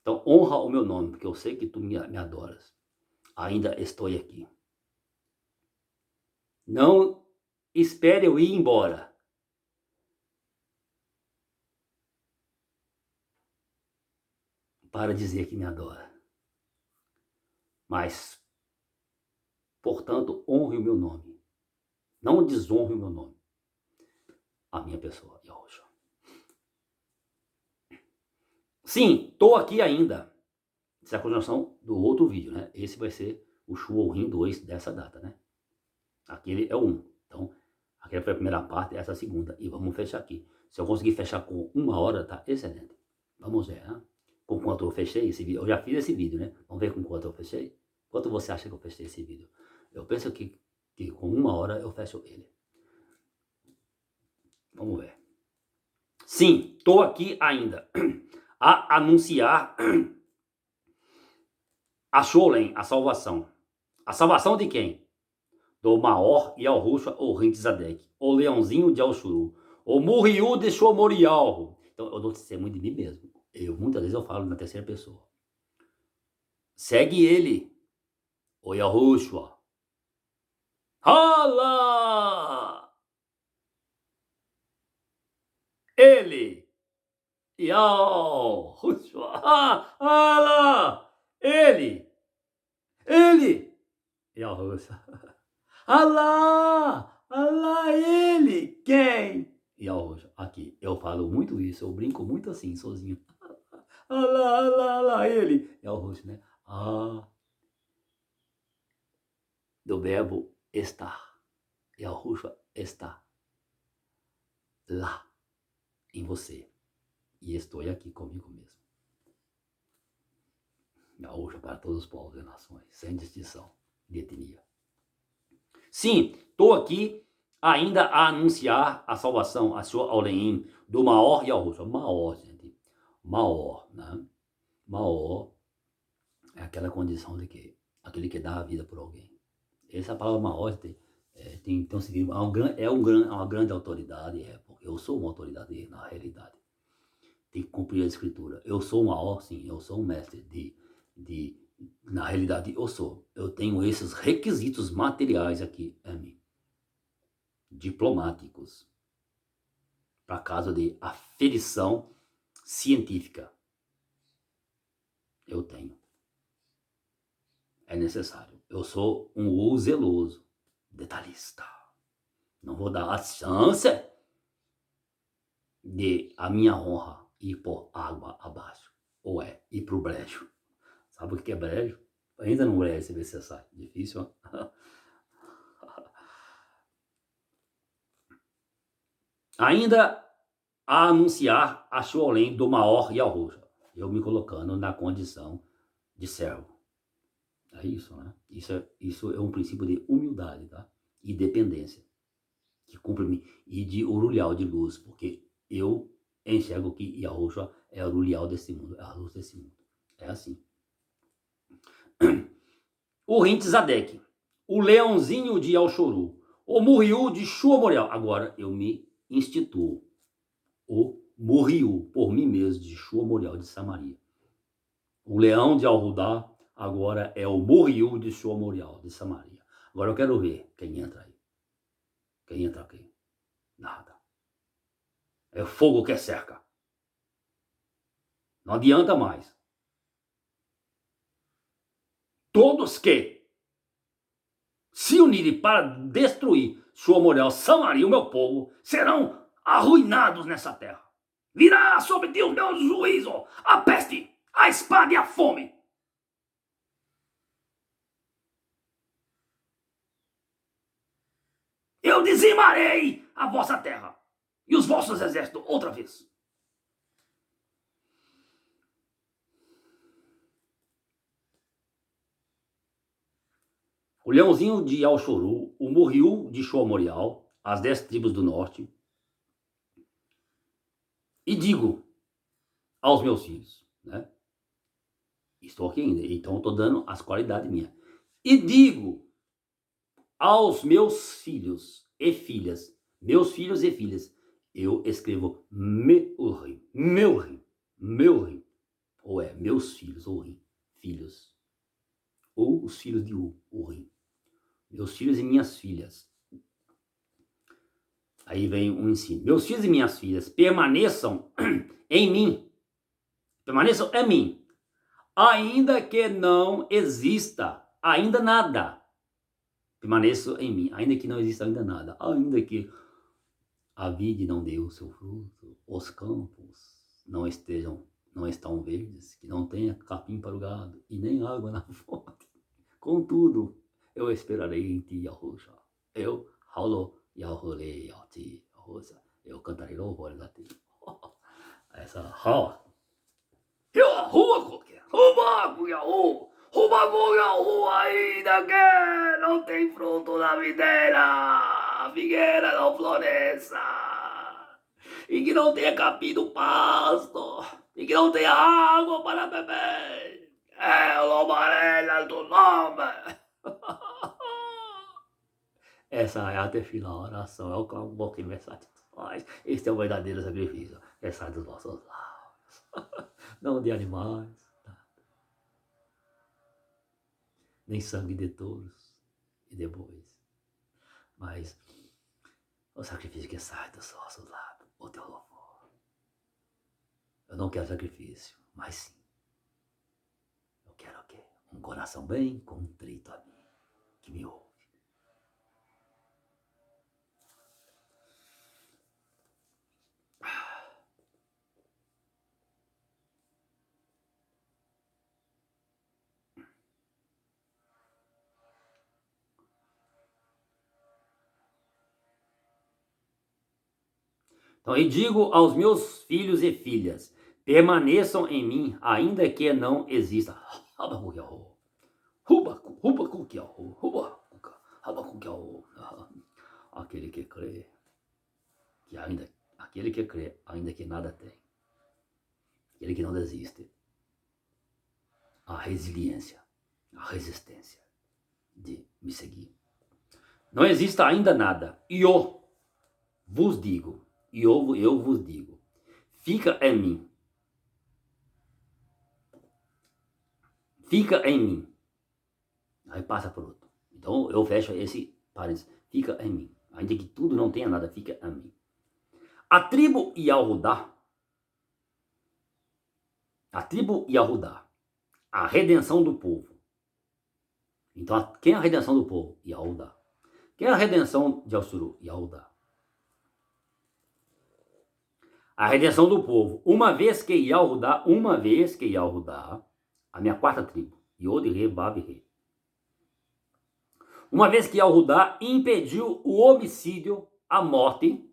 Então honra o meu nome, porque eu sei que tu me adoras. Ainda estou aqui. Não espere eu ir embora. Para dizer que me adora. Mas, portanto, honre o meu nome. Não desonre o meu nome. A minha pessoa, Yahushua. Sim, estou aqui ainda. Essa é a continuação do outro vídeo, né? Esse vai ser o Shuorim 2 dessa data, né? Aquele é o 1. Então, aquela foi a primeira parte, essa é a segunda. E vamos fechar aqui. Se eu conseguir fechar com 1 hora, tá excelente. Vamos ver, né? Com quanto eu fechei esse vídeo. Eu já fiz esse vídeo, né? Vamos ver com quanto eu fechei. Quanto você acha que eu fechei esse vídeo? Eu penso que com 1 hora eu fecho ele. Vamos ver. Sim, estou aqui ainda. A anunciar a Sholem, a salvação. A salvação de quem? Do Maor e Al-Rushwa, o Rintzadek, o Leãozinho de Al-Shuru, o Muriú de Shomorial. Então, eu dou testemunho de mim mesmo. Muitas vezes eu falo na terceira pessoa. Segue ele, o Yahushua. Allah! Ele, Yahushua. Allah! Ele, Yahushua. Allah! Allah, ele! Quem? Yahushua. Aqui, eu falo muito isso, eu brinco muito assim, sozinho. Allah, Allah, Allah, ele! Yahushua, né? Do verbo estar. Yahushua está lá, em você. E estou aqui comigo mesmo. Yahushua para todos os povos e nações, sem distinção de etnia. Sim, estou aqui ainda a anunciar a salvação, a sua Oleim, do Maor e Yahushua. Maor, gente. Maor, né? Maor é aquela condição de que aquele que dá a vida por alguém. Essa palavra Maor tem um significado, uma grande autoridade, porque eu sou uma autoridade na realidade. Tem que cumprir a escritura. Eu sou Maor, sim, eu sou um mestre na realidade eu sou. Eu tenho esses requisitos materiais aqui em mim. Diplomáticos. Para caso de aferição científica. Eu tenho. É necessário. Eu sou um zeloso, detalhista. Não vou dar a chance de a minha honra ir por água abaixo. Ou ir pro brejo. Sabe o que é brejo? Ainda não brejo, se vê se você sai. Difícil, ó. Ainda a anunciar a Shuolem do Maor e Al-Rushwa. Eu me colocando na condição de servo. É isso, né? Isso é um princípio de humildade, tá? E dependência. Que cumpre-me. E de urulhau de luz, porque eu enxergo que Yahushua é o urulhau desse mundo, é a luz desse mundo. É assim. O Rintzadek, o leãozinho de Al-Shuru, o Muriú de Shuomorial. Agora eu me instituo o Muriú, por mim mesmo, de Shuomorial de Samaria. O leão de Al-Hudá agora é o Muriú de Shuomorial de Samaria. Agora eu quero ver quem entra aí. Quem entra aqui? Nada. É fogo que cerca. Não adianta mais. Todos que se unirem para destruir Shuomorial, Samaria, o meu povo, serão arruinados nessa terra. Virá sobre ti o meu juízo, a peste, a espada e a fome. Eu dizimarei a vossa terra e os vossos exércitos outra vez. O leãozinho de Al-Shuru, o Muriú de Shuomorial, as 10 tribos do norte. E digo aos meus filhos, né? Estou aqui ainda, então estou dando as qualidades minhas. E digo aos meus filhos e filhas, eu escrevo meu rei, ou é meus filhos, Urim, filhos, ou os filhos de Urim, meus filhos e minhas filhas. Aí vem um ensino. Meus filhos e minhas filhas permaneçam em mim, permaneçam em mim, ainda que não exista ainda nada. Permaneçam em mim, ainda que não exista ainda nada, ainda que a vide não dê o seu fruto, os campos não estão verdes, que não tenha capim para o gado e nem água na fonte. Contudo, eu esperarei em ti, Yahushua. Eu, Halo, Yahweh, Yahti, Yahushua. Eu cantarei louvores a ti. Essa Há. Ruba, ainda que não tem fruto na videira, a figueira não floresça, e que não tenha capim do pasto, e que não tenha água para beber. Eu louvarei do nome. Essa é a tefila, a oração, é o clamor que me satisfaz. Este é o verdadeiro sacrifício, que sai dos vossos lábios. Não de animais, nem sangue de touros e de bois, mas o sacrifício que sai dos vossos lábios, o teu louvor. Eu não quero sacrifício, mas sim, eu quero o quê? Um coração bem contrito a mim, que me ouve. Então, e digo aos meus filhos e filhas, permaneçam em mim, ainda que não exista. Aquele que crê, ainda que nada tem. Aquele que não desiste. A resiliência, a resistência de me seguir. Não existe ainda nada. E eu vos digo, eu vos digo, fica em mim. Fica em mim. Aí passa por outro. Então eu fecho esse parênteses. Fica em mim. Ainda que tudo não tenha nada, fica em mim. A tribo Yahudá, a redenção do povo. Então, quem é a redenção do povo? Yahudá. Quem é a redenção de Assuru? Yahudá. A redenção do povo. Uma vez que Yahudá, a minha quarta tribo, Yod, Re, Vav, Re. Uma vez que Yahudá impediu o homicídio, a morte,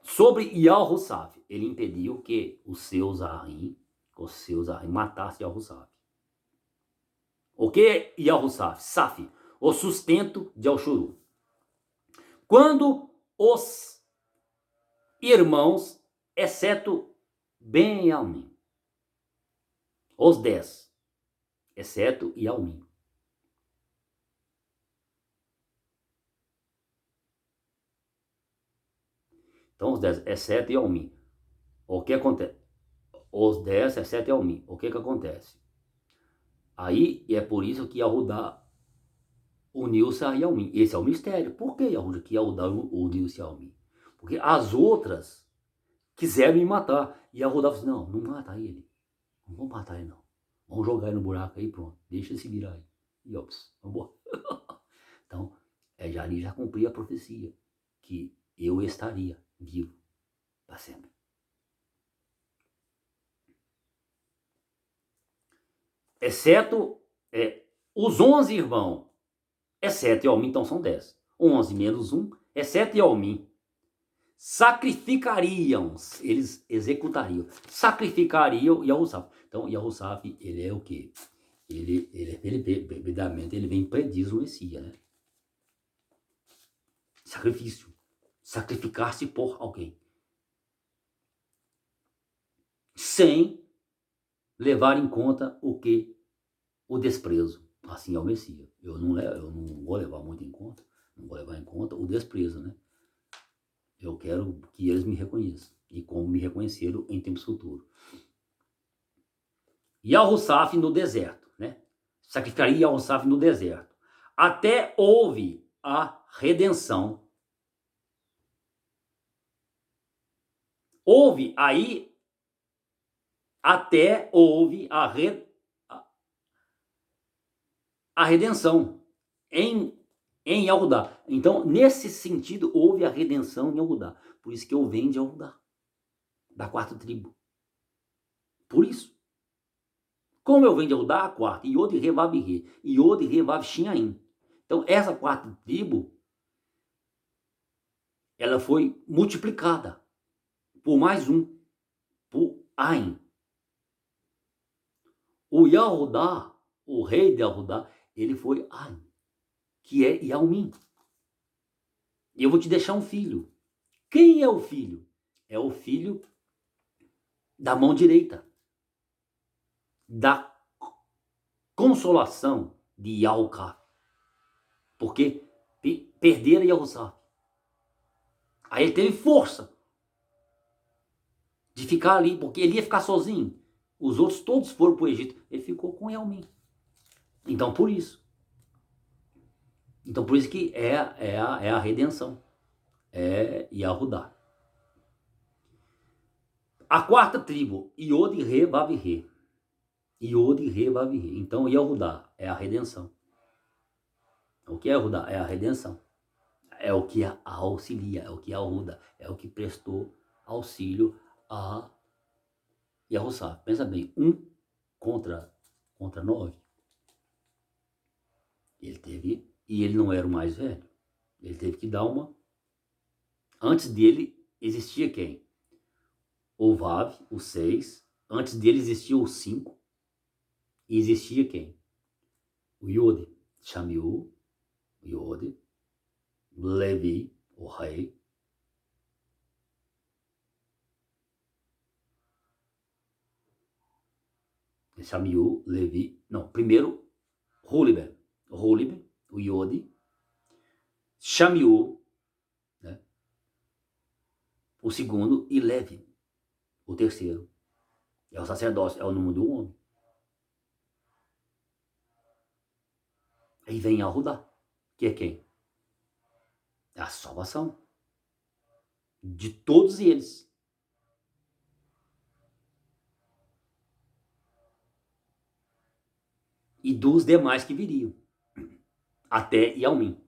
sobre Yahussaf. Ele impediu que os seus Arim matassem Yahussaf. O que é Yahussaf? Saf, o sustento de Alshuru. Quando os irmãos, exceto Benjamim, os 10, exceto Yalmim. Então, os 10, exceto Yalmim. O que acontece? Os 10, exceto Yalmim. O que acontece? Aí, é por isso que Yahudá uniu-se a Yalmim. Esse é o mistério. Por que Yahudá uniu-se a Yalmim? Porque as outras quiseram me matar. E Yahudá falou assim, não mata ele. Não vamos matar ele, não. Vamos jogar ele no buraco aí, pronto. Deixa ele se virar aí. E ops, vamos embora. Então, ali já cumpri a profecia. Que eu estaria vivo para sempre. Exceto os 11 irmãos, exceto Yalmim, então são 10. 11 menos 1, exceto Yalmim, sacrificariam, eles executariam, sacrificariam Yahussaf. Então, Yahussaf, ele é o quê? Ele vem prediz o Messias, né? Sacrifício. Sacrificar-se por alguém. Sem levar em conta o que? O desprezo. Assim é o Messias. Eu não vou levar muito em conta, não vou levar em conta o desprezo, né? Eu quero que eles me reconheçam. E como me reconheceram em tempos futuros. Yahussaf no deserto, né? Sacrificaria Yahussaf no deserto. Até houve a redenção. Houve aí, até houve a redenção em Yahudá. Então, nesse sentido, houve a redenção em Yahudá. Por isso que eu venho de Yahudá, da quarta tribo. Por isso. Como eu venho de Yahudá, a quarta, Iod, Re, Vav, Re, Iod, Re, Vav, Shin, então, essa quarta tribo, ela foi multiplicada por mais um, por Ain. O Yahudá, o rei de Yahudá, ele foi Ain, que é Yalmin. E eu vou te deixar um filho. Quem é o filho? É o filho da mão direita, da consolação de Yahuká. Porque perderam Yahussá. Aí ele teve força de ficar ali, porque ele ia ficar sozinho. Os outros todos foram para o Egito. Ele ficou com Yalmin. Então, por isso. Então, por isso que é a redenção. É Yahudá. A quarta tribo, Iod, Re, Vav, Re. Iod, Re, Vav, Re. Então, Yahudá é a redenção. O que é Yahudá? É a redenção. É o que auxilia, é o que ajuda, é o que prestou auxílio a Yahussá. Pensa bem, 1 contra 9. Ele teve, e ele não era o mais velho. Ele teve que dar uma. Antes dele existia quem? O Vav, o 6. Antes dele existia o 5. E existia quem? O Yod, Shamiu, o Yod, Levi, o rei. Shamiu, Levi. Não, primeiro, Rulibe, o Yod. Shamiu, né? O segundo, e Levi, o terceiro. É o sacerdócio, é o número do homem. Aí vem Yahudá, que é quem? É a salvação de todos eles. E dos demais que viriam, até Yalmin.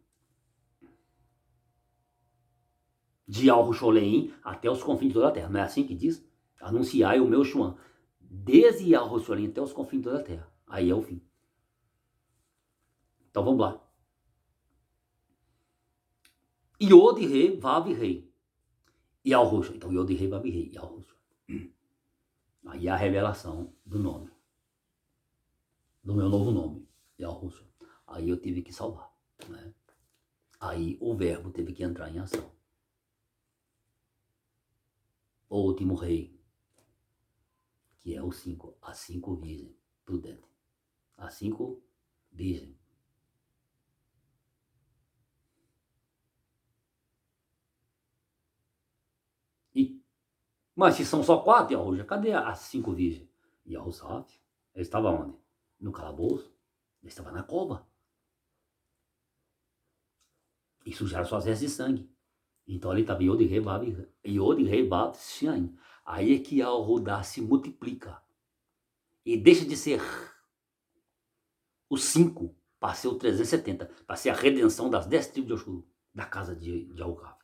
De Al-Rusholeim até os confins de toda a terra. Não é assim que diz? Anunciai o meu Shuan. Desde Al-Rusholeim até os confins de toda a terra. Aí é o fim. Então vamos lá. Iod, Re, Vav, Rei. E Al-Rusho. Então Iod, Re, Vav, Rei. E Al-Rusho. Aí é a revelação do nome. Do meu novo nome. E Al-Rusho. Aí eu tive que salvar. Né? Aí o verbo teve que entrar em ação. O último rei, que é o 5, as 5 virgens prudentes. As 5 virgens. Mas se são só 4, Yahushua, cadê as 5 virgens? Yahushua, ele estava onde? No calabouço. Ele estava na cova. E sujaram suas vestes de sangue. Então ali estava Yod, Rei, Vav, Shin. Aí é que Yahudá se multiplica. E deixa de ser o 5 para ser o 370, para ser a redenção das 10 tribos de Oxuru, da casa de Yahukaf.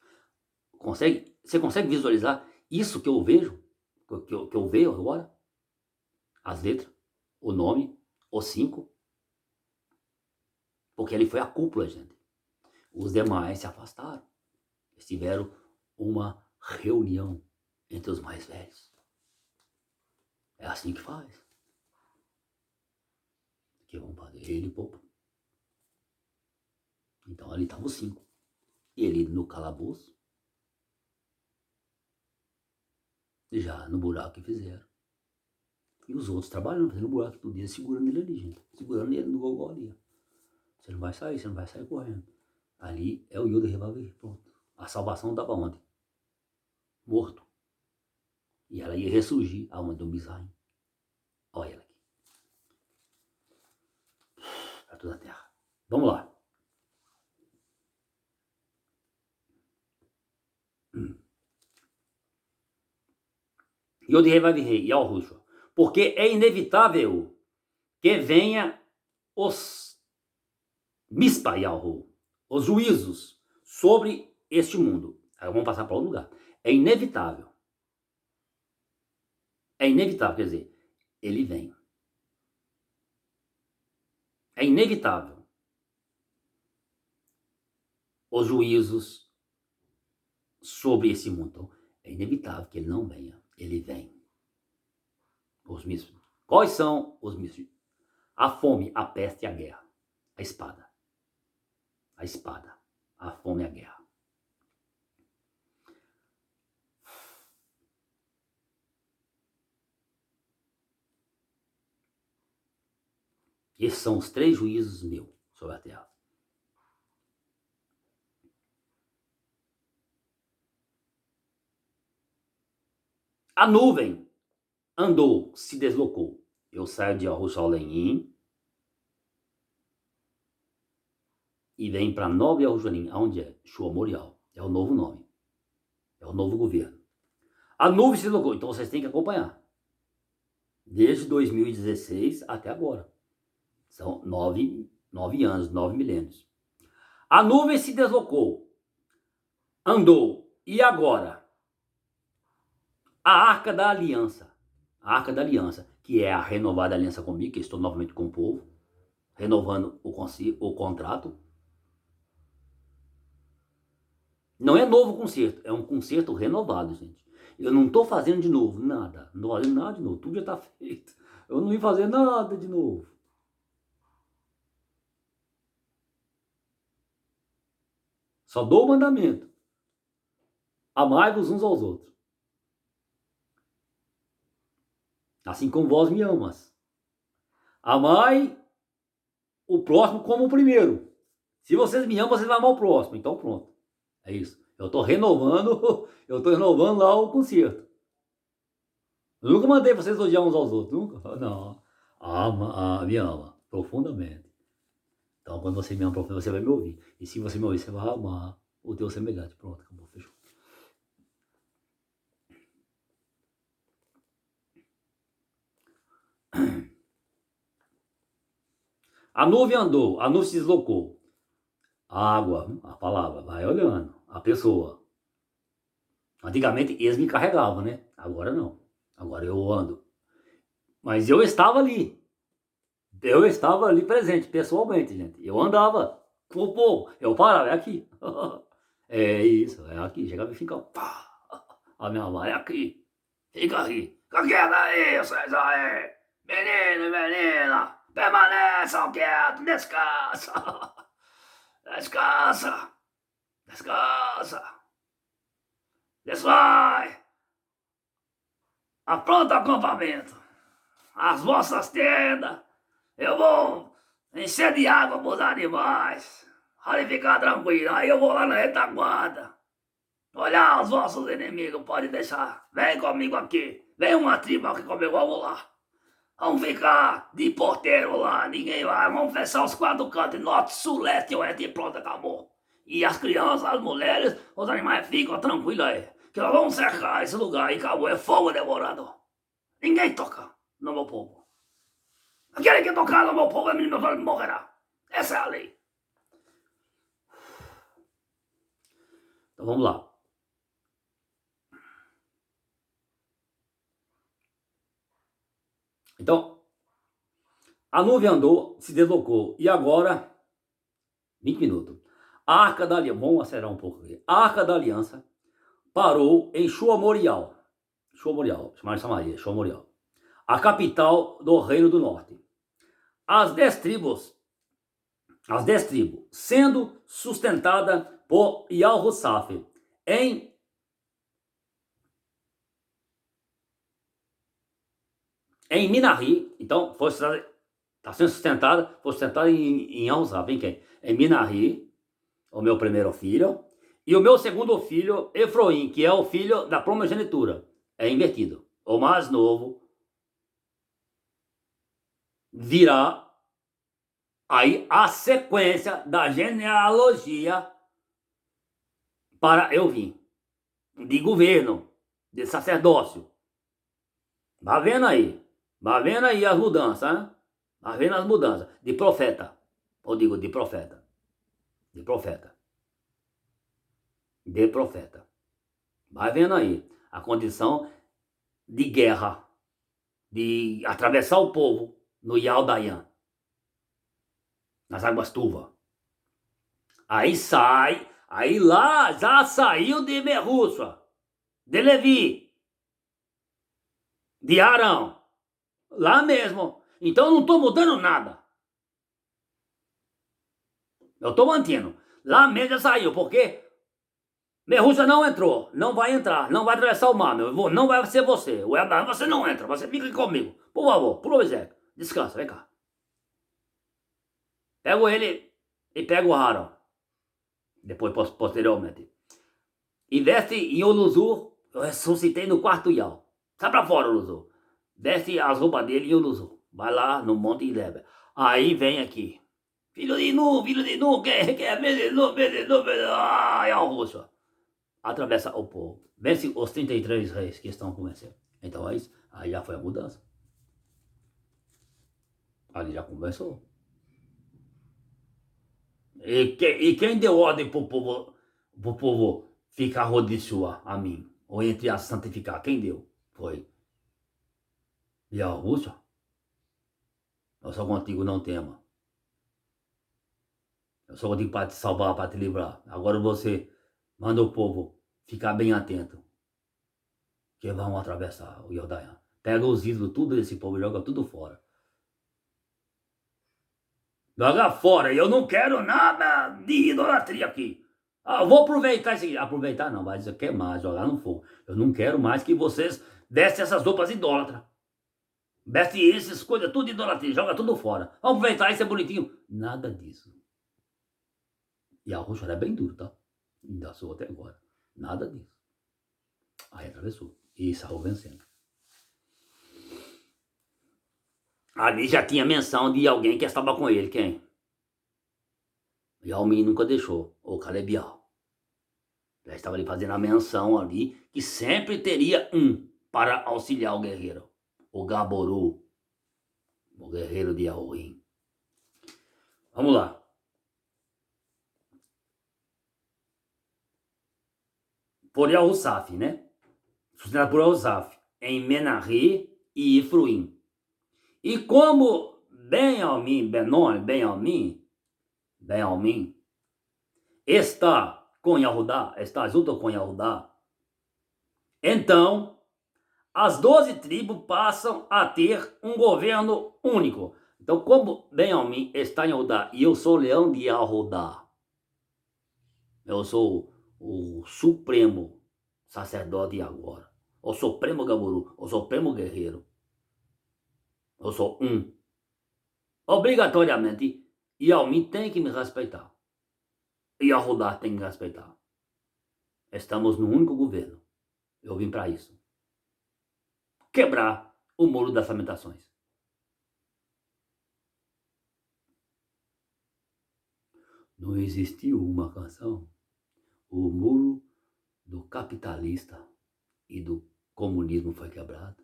Você consegue visualizar isso que eu vejo, que eu vejo agora? As letras, o nome, o 5. Porque ali foi a cúpula, gente. Os demais se afastaram. Eles tiveram uma reunião entre os mais velhos. É assim que faz. Aqui vamos fazer ele e pouco. Então ali estavam os 5. Ele no calabouço. Já no buraco que fizeram. E os outros trabalhando, fazendo buraco todo dia, segurando ele ali, gente. Segurando ele no gogó ali. Você não vai sair correndo. Ali é o Yoda Revolver, pronto. A salvação estava onde? Morto. E ela ia ressurgir aonde? Do Mizraim. Olha ela aqui. deserto da terra. Vamos lá. Yod-Heh Vav-Heh, Yahushua. Porque é inevitável que venha os Mispa Yahu, os juízos sobre este mundo. Aí vamos passar para outro lugar. É inevitável. É inevitável, quer dizer, ele vem. É inevitável. Os juízos sobre esse mundo. Então, é inevitável que ele não venha. Ele vem. Os mistos. Quais são os mistos? A fome, a peste e a guerra. A espada. A espada. A fome e a guerra. Esses são os 3 juízos meus sobre a terra. A nuvem andou, se deslocou. Eu saio de Jerusalém e venho para Nova Jerusalém. Onde é? Shua Morial. É o novo nome. É o novo governo. A nuvem se deslocou. Então vocês têm que acompanhar. Desde 2016 até agora. São 9 anos, 9 milênios. A nuvem se deslocou. Andou. E agora? A Arca da Aliança. A Arca da Aliança, que é a renovada aliança comigo, que estou novamente com o povo, renovando o contrato. Não é novo concerto, é um concerto renovado, gente. Eu não estou fazendo de novo nada. Não estou fazendo nada de novo, tudo já está feito. Eu não ia fazer nada de novo. Só dou o mandamento. Amai-vos uns aos outros. Assim como vós me amas. Amai o próximo como o primeiro. Se vocês me amam, vocês vão amar o próximo. Então pronto. É isso. Eu estou renovando lá o concerto. Eu nunca mandei vocês odiar uns aos outros. Nunca. Não. Me ama profundamente. Então, quando você me ama profundamente, você vai me ouvir. E se você me ouvir, você vai amar o teu semelhante. Pronto, acabou, fechou. A nuvem andou, a nuvem se deslocou. A água, a palavra, vai olhando. A pessoa. Antigamente eles me carregavam, né? Agora não. Agora eu ando. Mas eu estava ali. Eu estava ali presente, pessoalmente, gente. Eu andava com o povo. Eu parava, é aqui. É isso, é aqui. Chegava e ficava. Pá, a minha avó é aqui. Fica aqui. Fica quieta aí, vocês aí. Menino e menina. Permaneçam quietos. Descansa. Descansa. Descansa. Desvai. Apronta o acampamento. As vossas tendas. Eu vou encher de água para os animais. Pode ficar tranquilo. Aí eu vou lá na retaguarda. Olhar os vossos inimigos, pode deixar. Vem comigo aqui. Vem uma tribo aqui comigo, vamos lá. Vamos ficar de porteiro lá, ninguém vai. Vamos fechar os 4 cantos, norte, sul, leste e oeste e pronto, acabou. E as crianças, as mulheres, os animais ficam tranquilos aí. Que nós vamos cercar esse lugar e acabou, é fogo devorador. Ninguém toca no meu povo. Aquele que tocar no meu povo, é menino morrerá. Essa é a lei. Então vamos lá. Então, a nuvem andou, se deslocou. E agora, 20 minutos. A Arca da Aliança, vamos acelerar um pouco aqui. A Arca da Aliança parou em Shua Morial. Shua Morial, chamada Samaria, Shua Morial. A capital do Reino do Norte. As 10 tribos, sendo sustentada por Yahussaf em Minahi. Então, está sendo sustentada, em Yahussaf, em quem? Em Minahi, o meu primeiro filho, e o meu segundo filho, Efroim, que é o filho da primogenitura. É invertido. O mais novo virá Aí a sequência da genealogia para eu vim. De governo, de sacerdócio. Vai vendo aí. Vai vendo aí as mudanças, né? Vai vendo as mudanças. De profeta. Ou digo, de profeta. De profeta. De profeta. Vai vendo aí a condição de guerra. De atravessar o povo no Yaldayan. Nas águas turvas. Aí sai. Aí lá já saiu de Merússia. De Levi. De Arão. Lá mesmo. Então eu não estou mudando nada. Eu estou mantendo. Lá mesmo já saiu, porque Merússia não entrou, não vai entrar, não vai atravessar o mar, meu. Não vai ser você. O Abraão, você não entra, você fica aqui comigo. Por favor, por obséquio. Descansa, vem cá. Pego ele e pego o Haron. Depois, posteriormente. Investe em Oluzur, eu ressuscitei no quarto Yal. Sai pra fora, Oluzur. Veste as roupas dele em Oluzur. Vai lá no monte e leva. Aí vem aqui. Filho de Nu, quer ver de Nu, ai, a Rússia. Atravessa o povo. Vence os 33 reis que estão com você. Então aí já foi a mudança. Ali já conversou. E quem deu ordem pro povo ficar rodízio a mim? Ou entre a santificar? Quem deu? Foi. E a Rússia? Eu sou contigo, não tema. Eu sou contigo para te salvar, para te livrar. Agora você manda o povo ficar bem atento. Que vão atravessar o Jordão. Pega os ídolos, tudo desse povo e joga tudo fora. Joga fora, eu não quero nada de idolatria aqui. Eu vou aproveitar isso aqui. Aproveitar não, vai dizer queimar, jogar no fogo. Eu não quero mais que vocês vestem essas roupas idólatras. Vestem essas coisas, tudo idolatria, joga tudo fora. Vamos aproveitar isso, é bonitinho. Nada disso. E a Rússia era bem dura, tá? Ainda sou até agora. Nada disso. Aí atravessou. E saiu vencendo. Ali já tinha menção de alguém que estava com ele. Quem? Yalmin nunca deixou. O Calebial. Já estava ali fazendo a menção ali que sempre teria um para auxiliar o guerreiro. O Gaboru. O guerreiro de Yaorim. Vamos lá. Por Yahusaf, né? Sustentado por Yahusaf. Em Menahi e Ifruim. E como Ben-Almin está com Yahudá, está junto com Yahudá, então as 12 tribos passam a ter um governo único. Então, como Ben-Almin está em Yahudá e eu sou o leão de Yahudá, eu sou o supremo sacerdote agora, o supremo Gaboru, o supremo guerreiro, eu sou um. Obrigatoriamente, Yalmin tem que me respeitar. E Yahudá tem que me respeitar. Estamos no único governo. Eu vim para isso. Quebrar o muro das lamentações. Não existiu uma canção. O muro do capitalista e do comunismo foi quebrado.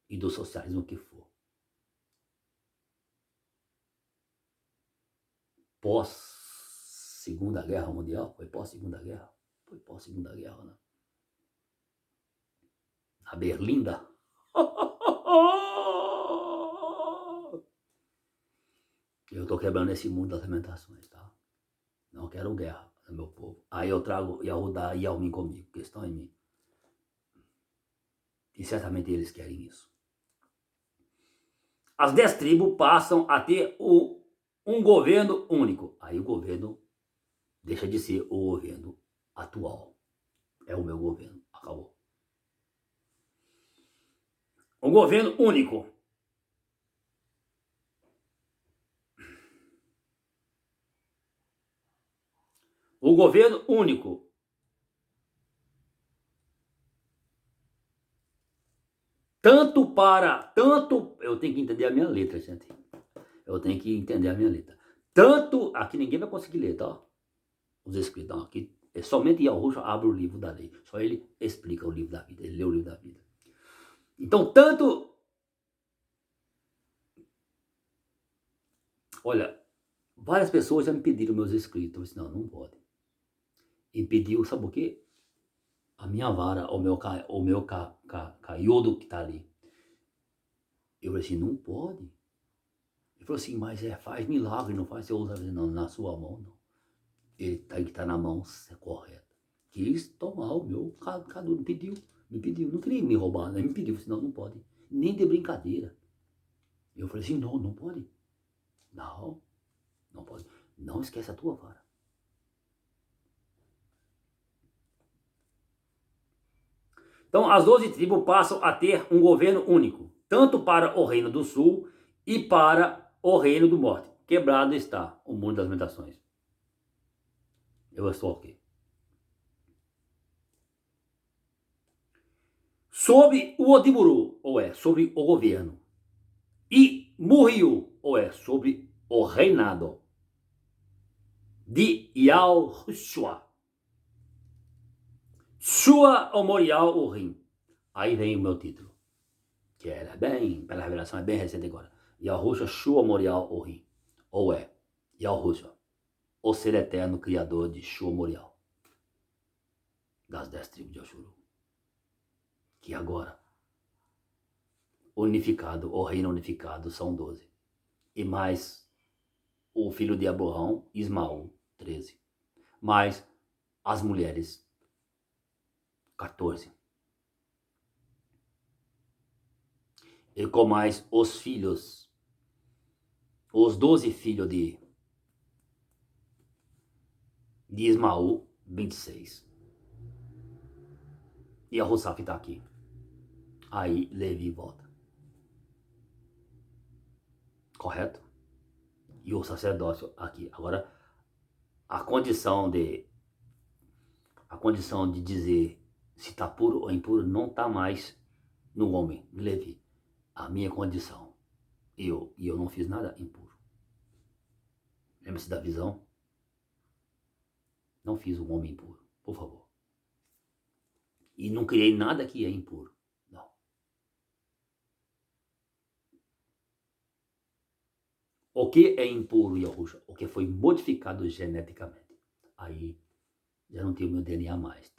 E do socialismo que for. Pós-Segunda Guerra Mundial? Foi pós-Segunda Guerra? Foi pós-Segunda Guerra, né? A Berlinda. Eu estou quebrando esse mundo das lamentações, tá? Não quero guerra no meu povo. Aí eu trago Yahudá e Yalmin comigo, que estão em mim. E certamente eles querem isso. As 10 tribos passam a ter um governo único. Aí o governo deixa de ser o governo atual. É o meu governo. Acabou. Um governo único. O governo único. Tanto, eu tenho que entender a minha letra, gente. Eu tenho que entender a minha letra. tanto, aqui ninguém vai conseguir ler, tá? Os escritos, não, aqui é somente Yahushua abre o livro da lei, só ele explica o livro da vida, ele lê o livro da vida. Então, tanto, olha, várias pessoas já me pediram meus escritos, eu disse, não pode. E pediu, sabe o quê? A minha vara, o meu caiodo que está ali. Eu falei assim, não pode. Ele falou assim, mas faz milagre, não faz, você usa não, na sua mão, não. Ele tem que estar na mão correta. Quis tomar o meu cadudo, me pediu, não queria me roubar, né? Me pediu, senão não pode, nem de brincadeira. Eu falei assim, não pode. Não pode. Não esquece a tua vara. Então, as 12 tribos passam a ter um governo único, tanto para o reino do sul e para o reino do norte. Quebrado está o muro das lamentações. Eu estou aqui. Sobre o Odimuru, ou sobre o governo, e Muriu, ou sobre o reinado de Yahushua. Shua o Morial o Rim. Aí vem o meu título, que era bem, pela revelação, é bem recente agora. Yahushua Shua Morial o Rim. Ou Yahushua, o ser eterno criador de Shua Morial, das 10 tribos de Ashuru. Que agora, unificado, o reino unificado, são 12. E mais o filho de Abraão, Ismael, 13. Mais as mulheres, 14. E com mais os filhos, os 12 filhos de Ismael, 26. E a Rossaf está aqui. Aí Levi volta. Correto? E o sacerdócio aqui. Agora, a condição de dizer se está puro ou impuro não está mais no homem, Levi. A minha condição. E eu não fiz nada impuro. Lembra-se da visão? Não fiz um homem impuro, por favor. E não criei nada que é impuro. Não. O que é impuro, Yahushua? O que foi modificado geneticamente. Aí já não tem o meu DNA mais.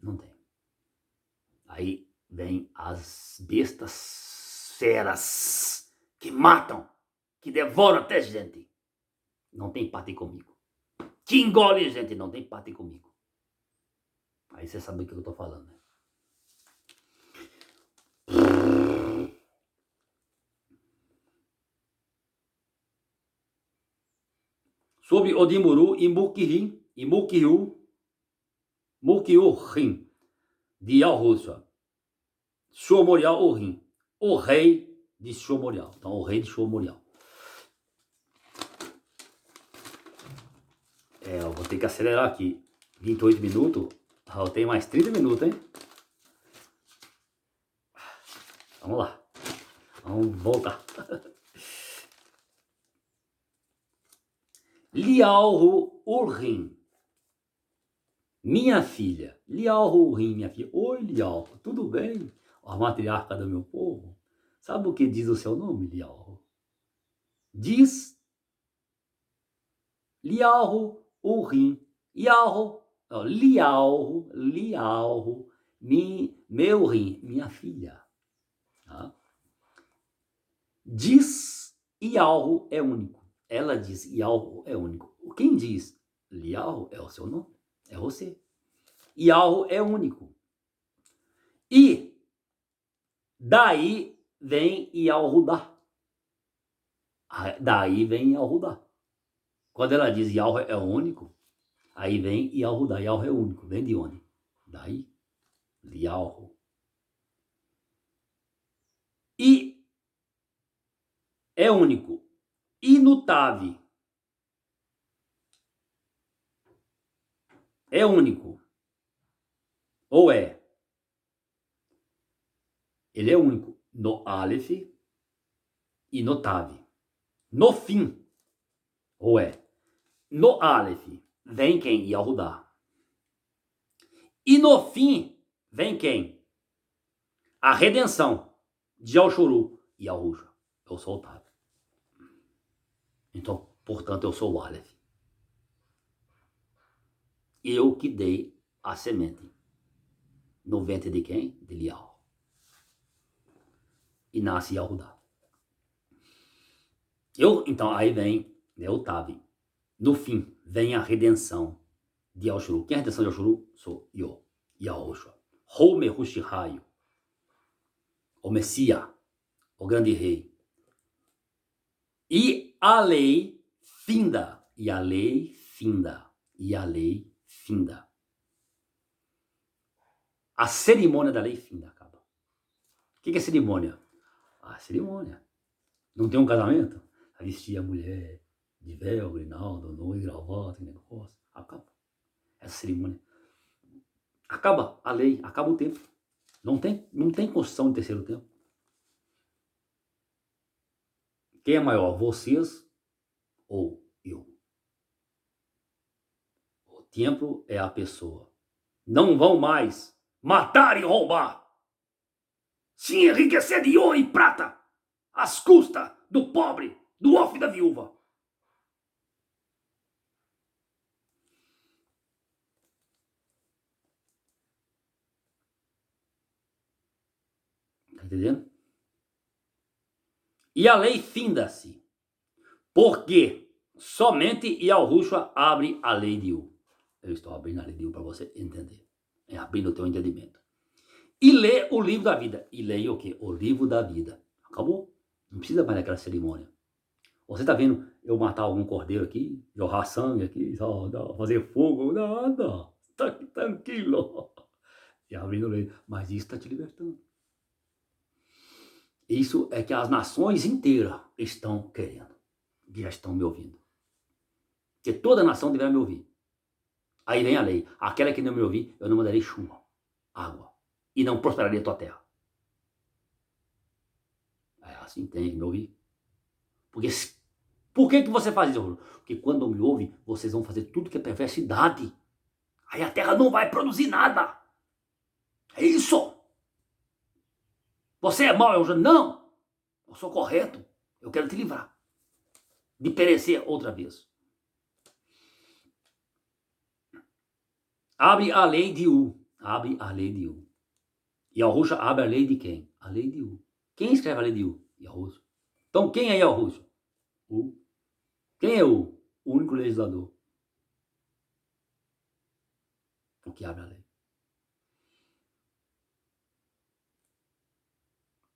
Não tem. Aí vem as bestas feras que matam, que devoram até gente. Não tem parte comigo. Que engole gente, não tem parte comigo. Aí você sabe o que eu estou falando, né? Sobre Odimuru e Mukiru, Mukiurim, de Yahushua, Shomorial Orim, o rei de Shomorial. Então, o rei de Shomorial. Eu vou ter que acelerar aqui. 28 minutos. Eu tenho mais 30 minutos, hein? Vamos lá. Vamos voltar. Lialhu Urim. Minha filha. Lialhu Urim, minha filha. Oi, Lialhu. Tudo bem? A matriarca do meu povo. Sabe o que diz o seu nome, Lialhu? Diz Lialhu Urim. Lialhu, meu rim, minha filha. Tá? Diz Ialhu é único. Ela diz Ialhu é único. Quem diz Lialhu é o seu nome, é você. Ialhu é único. E daí vem Ialhudá. Daí vem Ialhudá. Quando ela diz Ialhu é único, aí vem Ialhudá. Ialhu é único. Vem de onde? Daí. Lialhu. E é único. Inutável. É único. Ou é? Ele é único no Aleph e no Tav. No fim. Ou é, no Aleph vem quem? Yahudá. E no fim vem quem? A redenção de Yahshuru e Yahusha. Eu sou o Tav. Então, portanto, eu sou o Aleph. Eu que dei a semente. No ventre de quem? De Lial. E nasce Yahudá. Então, aí vem o Tav. No fim, vem a redenção de Yahshuru. Quem é a redenção de Yahshuru? Sou eu, Yahusha. Homer Hushihayu. O Messias, o grande rei. E a lei finda. E a lei finda. E a lei finda. A cerimônia da lei finda acaba. O que é cerimônia? A cerimônia. Não tem um casamento? A vestir a mulher de véu, grinaldo, noivo, gravata, negócio. Acaba. Essa cerimônia. Acaba a lei, acaba o tempo. Não tem construção de terceiro tempo. Quem é maior, vocês ou eu? O templo é a pessoa. Não vão mais matar e roubar. Se enriquecer de ouro e prata, às custas do pobre, do órfão e da viúva. Tá entendendo? E a lei finda-se, porque somente Yahushua abre a lei de U. Eu estou abrindo a lei de U para você entender. É abrindo o teu entendimento. E lê o livro da vida. E leia o quê? O livro da vida. Acabou. Não precisa mais daquela cerimônia. Você está vendo eu matar algum cordeiro aqui, jorrar sangue aqui, fazer fogo? Nada. Está aqui tranquilo. E abrindo a lei. Mas isso está te libertando. Isso é que as nações inteiras estão querendo. E já estão me ouvindo. Porque toda nação deverá me ouvir. Aí vem a lei. Aquela que não me ouvir, eu não mandarei chuva, água. E não prosperaria a tua terra. É assim, tem que me ouvir. Por que você faz isso? Porque quando me ouve, vocês vão fazer tudo que é perversidade. Aí a terra não vai produzir nada. É isso. Você é mau, eu não. Eu sou correto. Eu quero te livrar de perecer outra vez. Abre a lei de U. Abre a lei de U. E Yahusha abre a lei de quem? A lei de U. Quem escreve a lei de U? Yahusha. Então quem é Yahusha? U. Quem é U? O único legislador. O que abre a lei.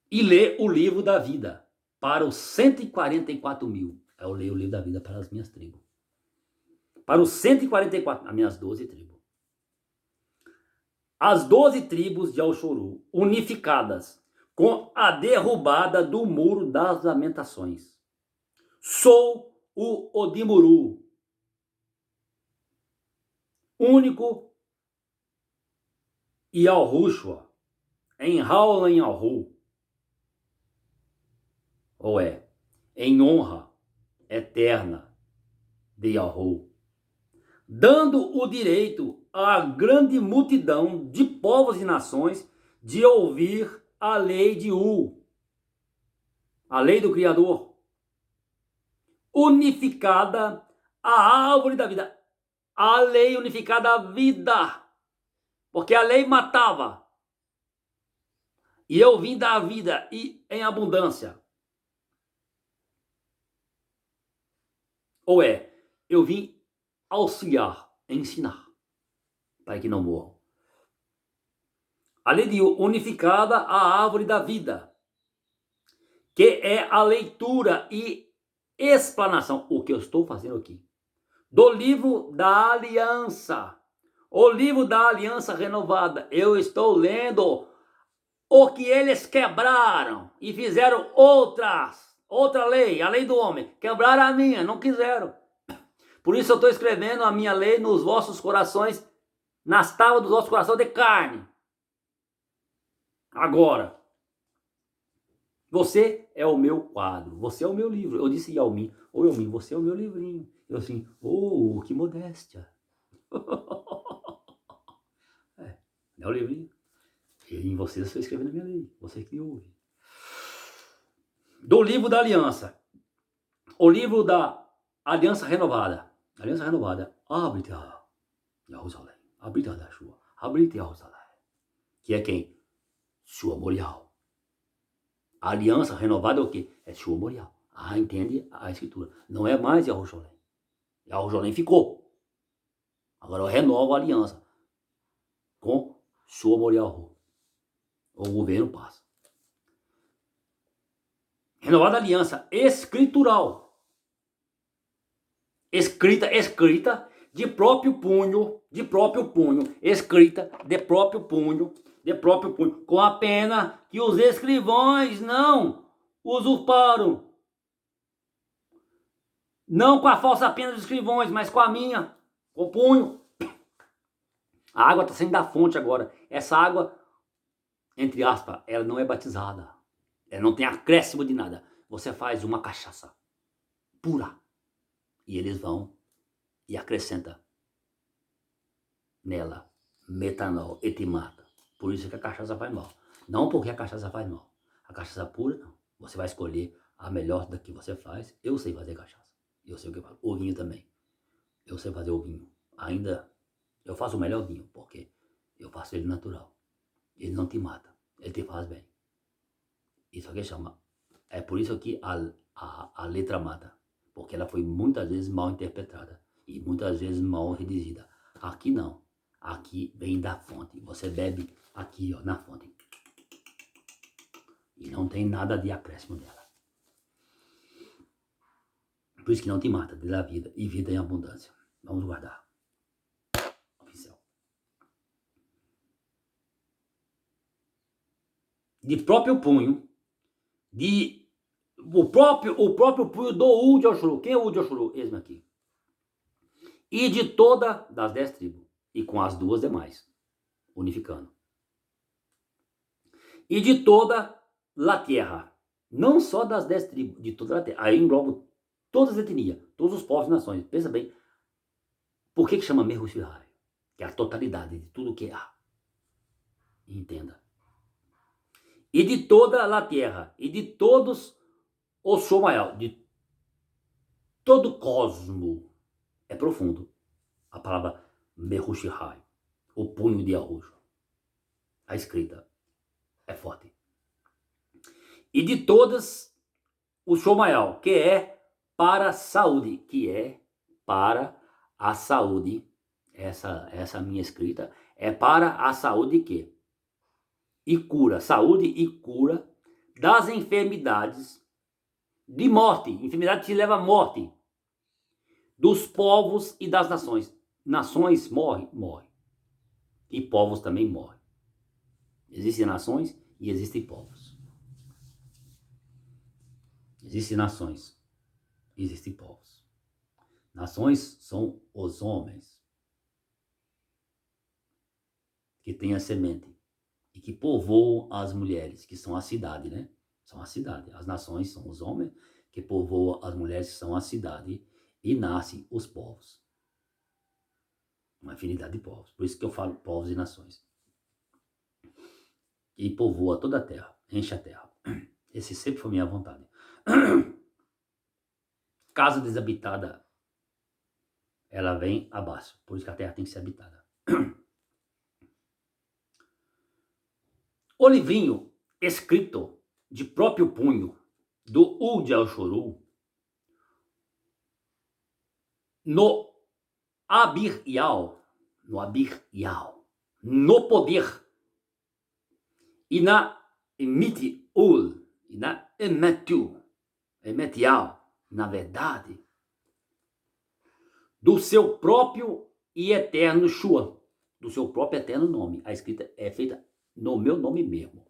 E lê o livro da vida para os 144 mil. Eu leio o livro da vida para as minhas tribos. Para os 144, as minhas 12 tribos. As 12 tribos de Alxoru, unificadas com a derrubada do muro das lamentações. Sou o Odimuru, único e Alrushua, em Haulan em Alru, ou em honra eterna de Yahweh, dando o direito à grande multidão de povos e nações de ouvir a lei de U, a lei do Criador, unificada à árvore da vida, a lei unificada à vida, porque a lei matava, e eu vim dar a vida e em abundância. Ou eu vim auxiliar, ensinar, para que não morram. A lei de unificada à árvore da vida, que é a leitura e explanação, o que eu estou fazendo aqui, do livro da aliança, o livro da aliança renovada. Eu estou lendo o que eles quebraram e fizeram outra lei, a lei do homem. Quebraram a minha, não quiseram. Por isso eu estou escrevendo a minha lei nos vossos corações, nas tábuas dos vossos corações de carne. Agora, Você é o meu quadro, você é o meu livro. Eu disse Yalmin, ô Yalmin, você é o meu livrinho. Eu assim, oh, que modéstia. É o livrinho. E em você eu estou escrevendo a minha lei, você que ouve. Do livro da aliança. O livro da aliança renovada. Aliança renovada. Abre-te a Jerusalém. Abre-te a Yeshua. Abre-te a Jerusalém. Que é quem? Shua Morial. A aliança renovada é o quê? É Shua Morial. Ah, entende a escritura. Não é mais Jerusalém. Jerusalém ficou. Agora eu renovo a aliança com Shua Morial. O governo passa. Renovada aliança escritural. Escrita de próprio punho, escrita de próprio punho, com a pena que os escrivães não usurparam. Não com a falsa pena dos escrivães, mas com a minha, com o punho. A água está saindo da fonte agora. Essa água, entre aspas, ela não é batizada. Ela não tem acréscimo de nada. Você faz uma cachaça pura. E eles vão e acrescentam nela metanol e te mata. Por isso que a cachaça faz mal. Não porque a cachaça faz mal. A cachaça pura, não. Você vai escolher a melhor da que você faz. Eu sei fazer cachaça. Eu sei o que eu faço. O vinho também. Eu sei fazer o vinho. Ainda eu faço o melhor vinho, porque eu faço ele natural. Ele não te mata. Ele te faz bem. Isso aqui chama. É por isso que a letra mata. Porque ela foi muitas vezes mal interpretada. E muitas vezes mal redigida. Aqui não. Aqui vem da fonte. Você bebe aqui, ó, na fonte. E não tem nada de acréscimo dela. Por isso que não te mata, te dá vida. E vida em abundância. Vamos guardar. Oficial. De próprio punho. O próprio punho do U de Oxuru. Quem é o U de Oxuru? Esse aqui. E de toda das 10 tribos. E com as duas demais. Unificando. E de toda a terra. Não só das 10 tribos, de toda a terra. Aí engloba todas as etnias, todos os povos e nações. Pensa bem. Por que chama Mehushihai? Que é a totalidade de tudo que há. Entenda. E de toda a terra. E de todos os Shomayal. De todo o cosmo. É profundo. A palavra Mehushihai. O punho de arrojo. A escrita é forte. E de todas o Shomayal, que é para a saúde, que é para a saúde. Essa minha escrita é para a saúde que? E cura, saúde e cura das enfermidades de morte. Enfermidade que leva à morte. Dos povos e das nações. Nações morrem. E povos também morrem. Existem nações e existem povos. Existem nações, existem povos. Nações são os homens que têm a semente e que povoam as mulheres, que são a cidade, né? São a cidade. As nações são os homens que povoam as mulheres, que são a cidade, e nascem os povos. Uma infinidade de povos. Por isso que eu falo povos e nações. E povoa toda a terra, enche a terra. Esse sempre foi minha vontade. Casa desabitada, ela vem abaixo. Por isso que a terra tem que ser habitada. O livrinho escrito de próprio punho do Ud al-Shuru no Abir Yal, no poder e na Emitiul, e na Emetial, na verdade, do seu próprio e eterno Shua, do seu próprio eterno nome. A escrita é feita no meu nome mesmo.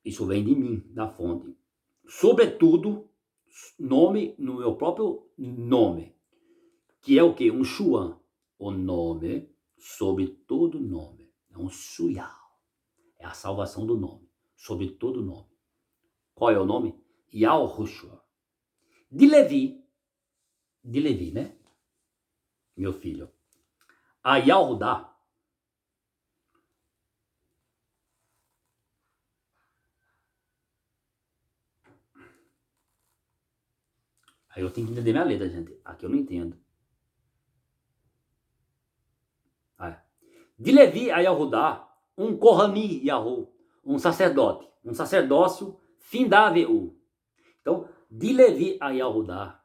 Isso vem de mim, da fonte. Sobretudo, nome no meu próprio nome. Que é o quê? Um Shuan. O nome sobre todo nome. É um Shuyal. É a salvação do nome. sobre todo nome. Qual é o nome? Yahushua. De Levi, né? Meu filho. A Yahudá. Aí eu tenho que entender minha letra, gente. Aqui eu não entendo. De Levi a Yahudá, um Kohani Yahu, um sacerdote, um sacerdócio findável. Então, de Levi a Yahudá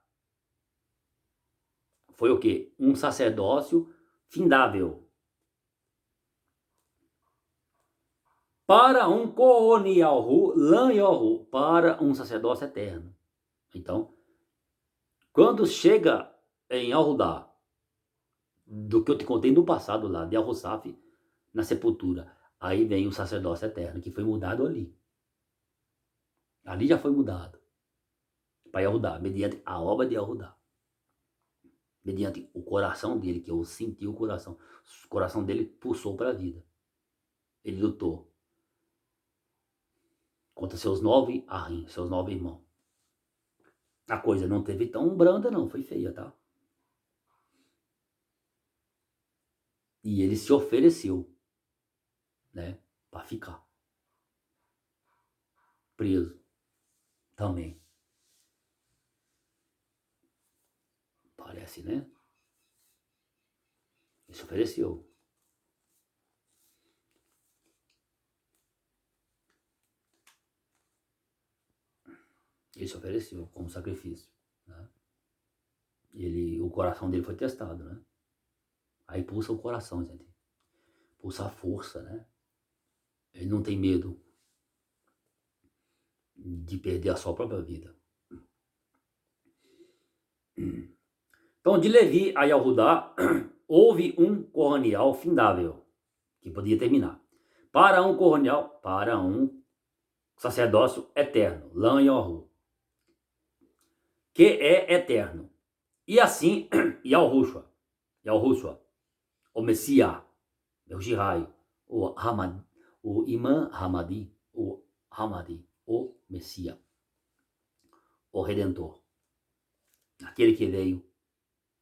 foi o quê? Um sacerdócio findável. Para um Kohani Yahu, Lan Yahu, para um sacerdócio eterno. Então, quando chega em Yahudá, do que eu te contei no passado lá, de Al-Husaf, na sepultura, aí vem o sacerdócio eterno, que foi mudado ali. Ali já foi mudado para Yahudá, mediante a obra de Yahudá. Mediante o coração dele, que eu senti o coração dele pulsou para a vida. Ele lutou contra seus 9 Ahim, seus 9 irmãos. A coisa não teve tão branda não, foi feia, tá? E ele se ofereceu, né, para ficar preso também. Parece, né? Ele se ofereceu. Ele se ofereceu como sacrifício, né? O coração dele foi testado, né? Aí pulsa o coração, gente. Pulsa a força, né? Ele não tem medo de perder a sua própria vida. Então, de Levi a Yahudá, houve um coronial findável, que podia terminar. Para um sacerdócio eterno, Lan Yahu, que é eterno. E assim, Yahushua, o Messias, o Jirai, o Imã Hamadi, o Messias, o Redentor, aquele que veio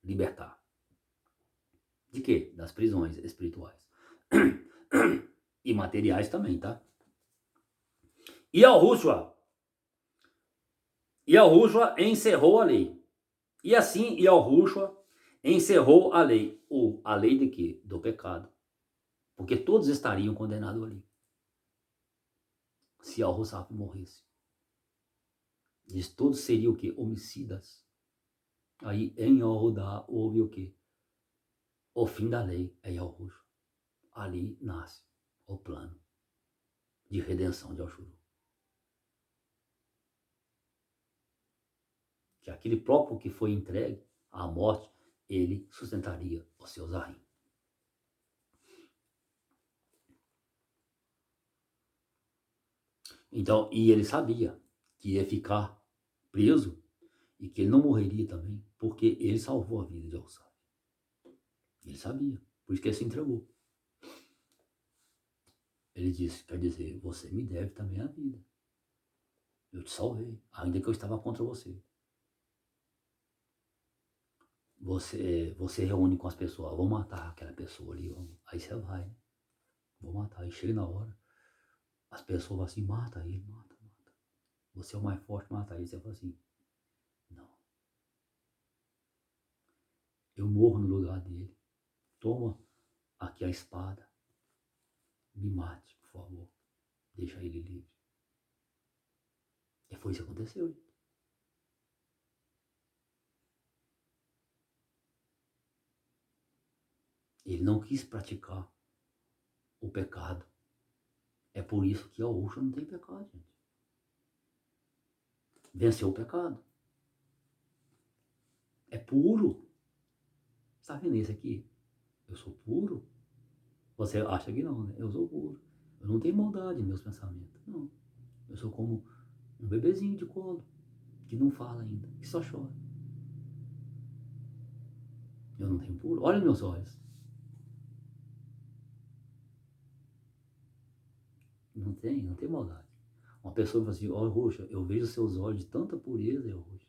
libertar. De quê? Das prisões espirituais. E materiais também, tá? E Yahushua encerrou a lei. E assim Yahushua encerrou a lei. A lei de quê? Do pecado. Porque todos estariam condenados ali. Se Yahushua morresse. Eles todos seriam o quê? Homicidas. Aí em Yahudá houve o quê? O fim da lei é Yahushua. Ali nasce o plano de redenção de Ashuru. Que aquele próprio que foi entregue à morte, ele sustentaria os seus Ahim. Então, e ele sabia que ia ficar preso e que ele não morreria também, porque ele salvou a vida de Osaf. Ele sabia, por isso que ele se entregou. Ele disse, quer dizer, você me deve também a vida. Eu te salvei, ainda que eu estava contra você. Você reúne com as pessoas, vou matar aquela pessoa ali, aí você vai, né? Vou matar, aí chega na hora, as pessoas vão assim, mata ele, mata. Você é o mais forte, mata ele. Você fala assim, não. Eu morro no lugar dele. Toma aqui a espada. Me mate, por favor. Deixa ele livre. E foi isso que aconteceu. Ele não quis praticar o pecado. É por isso que a Yahushua não tem pecado, gente. Venceu o pecado. É puro. Está vendo isso aqui? Eu sou puro? Você acha que não, né? Eu sou puro. Eu não tenho maldade nos meus pensamentos. Não. Eu sou como um bebezinho de colo, que não fala ainda, que só chora. Eu não tenho puro. Olha meus olhos. Não tem maldade. Uma pessoa falou assim, ó, Roxa, eu vejo seus olhos de tanta pureza, Roxa.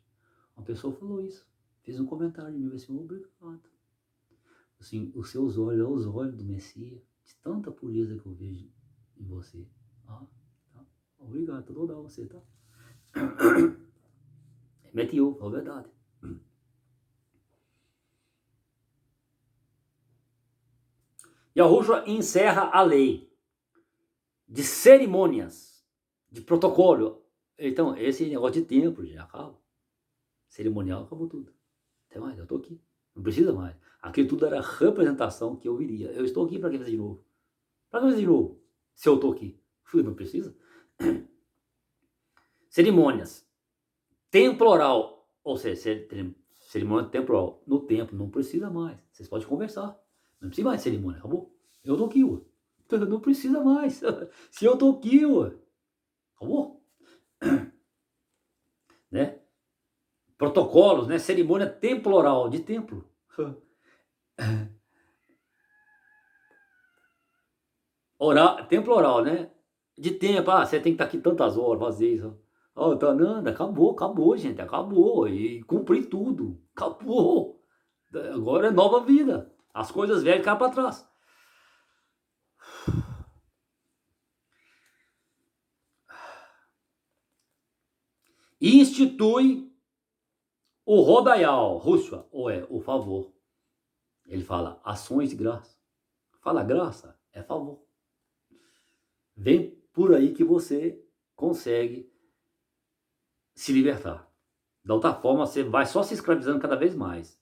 Uma pessoa falou isso, fez um comentário de mim, assim, obrigado. Assim, os seus olhos, os olhos do Messias, de tanta pureza que eu vejo em você. Ah, tá. Obrigado, tô dando a você, tá? Meteu, é verdade. Yahushua encerra a lei de cerimônias, de protocolo. Então, esse negócio de templo já acaba. Cerimonial acabou tudo. Até mais, eu estou aqui. Não precisa mais. Aquilo tudo era representação que eu viria. Eu estou aqui para que fazer de novo? Para que fazer de novo? Se eu estou aqui. Não precisa. Cerimônias. Temporal. Ou seja, cerimônia temporal. No templo, não precisa mais. Vocês podem conversar. Não precisa mais de cerimônia, acabou. Eu estou aqui, ué. Não precisa mais. Se eu estou aqui, ué. Acabou. Né? Protocolos, né? Cerimônia temporal, de templo. Oral, templo oral, né? De tempo, você tem que estar aqui tantas horas, fazer isso. Oh, tá, não, acabou, gente, acabou. E cumpri tudo, acabou. Agora é nova vida. As coisas velhas ficaram para trás. Institui o rodaial, Rússua, ou é o favor. Ele fala ações de graça. Fala graça, é favor. Vem por aí que você consegue se libertar. Da outra forma, você vai só se escravizando cada vez mais.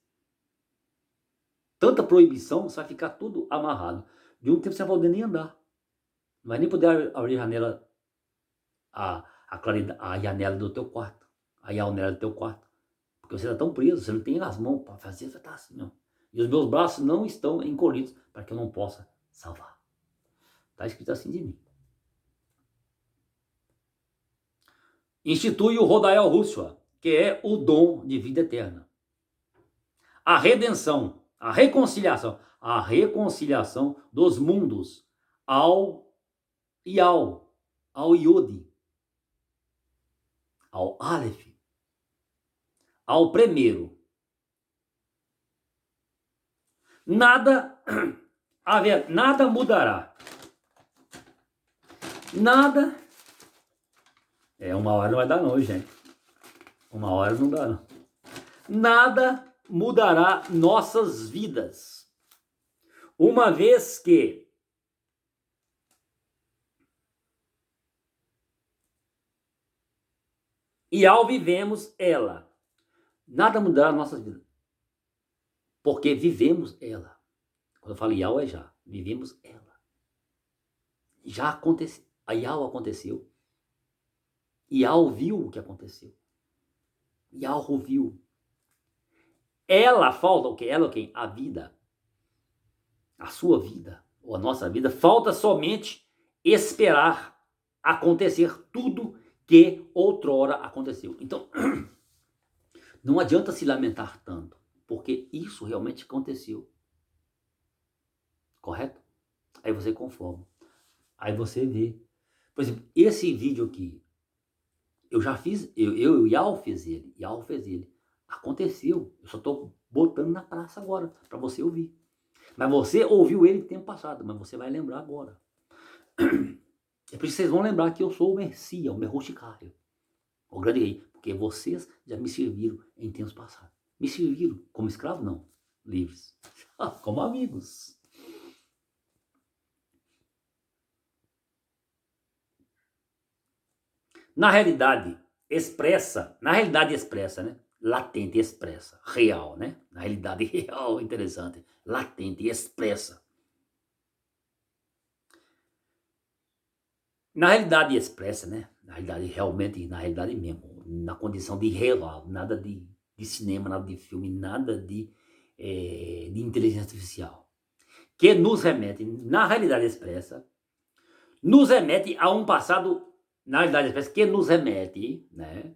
Tanta proibição, você vai ficar tudo amarrado. De um tempo você não vai poder nem andar. Não vai nem poder abrir a janela, a janela do teu quarto. A janela do teu quarto. Porque você está tão preso, você não tem as mãos para fazer, você está assim, ó. E os meus braços não estão encolhidos para que eu não possa salvar. Está escrito assim de mim. Institui o Rodaial Rússua, que é o dom de vida eterna. A redenção, a reconciliação dos mundos ao Ial, ao Yod, ao Aleph, ao primeiro. Nada mudará. Nada. Uma hora não vai dar não, gente. Uma hora não dá não. Nada mudará nossas vidas. Uma vez que e ao vivemos ela. Nada mudará nossas vidas. Porque vivemos ela. Quando eu falo Ial é já. Vivemos ela. Já aconteceu. A Ial aconteceu. Ial viu o que aconteceu. Ial ouviu. Ela falta o que? Ela quem? A vida. A sua vida. Ou a nossa vida. Falta somente esperar acontecer tudo que outrora aconteceu. Então, não adianta se lamentar tanto. Porque isso realmente aconteceu. Correto? Aí você conforma. Aí você vê. Por exemplo, esse vídeo aqui, eu já fiz, eu e Yal fez ele. Aconteceu. Eu só estou botando na praça agora, para você ouvir. Mas você ouviu ele no tempo passado, mas você vai lembrar agora. É por isso que vocês vão lembrar que eu sou o Messias, o Mehoshikari, o grande rei. Porque vocês já me serviram em tempos passados. Me serviram como escravo? Não. Livres. Como amigos. Na realidade expressa, né? Latente, expressa, real, né? Na realidade real, interessante, latente, expressa. Na realidade expressa, né? Na realidade realmente, na realidade mesmo, na condição de real, nada de cinema, nada de filme, nada de inteligência artificial. Que nos remete, na realidade expressa, nos remete a um passado, na realidade expressa, que nos remete, né?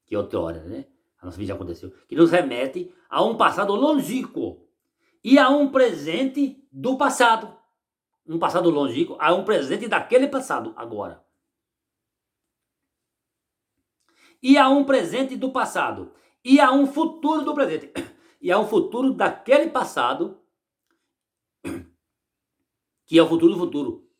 Que outra hora, né? A nossa vida já aconteceu. Que nos remete a um passado longínquo e a um presente do passado. Um passado longínquo a um presente daquele passado agora. E há um presente do passado. E há um futuro do presente. E há um futuro daquele passado, que é o futuro do futuro.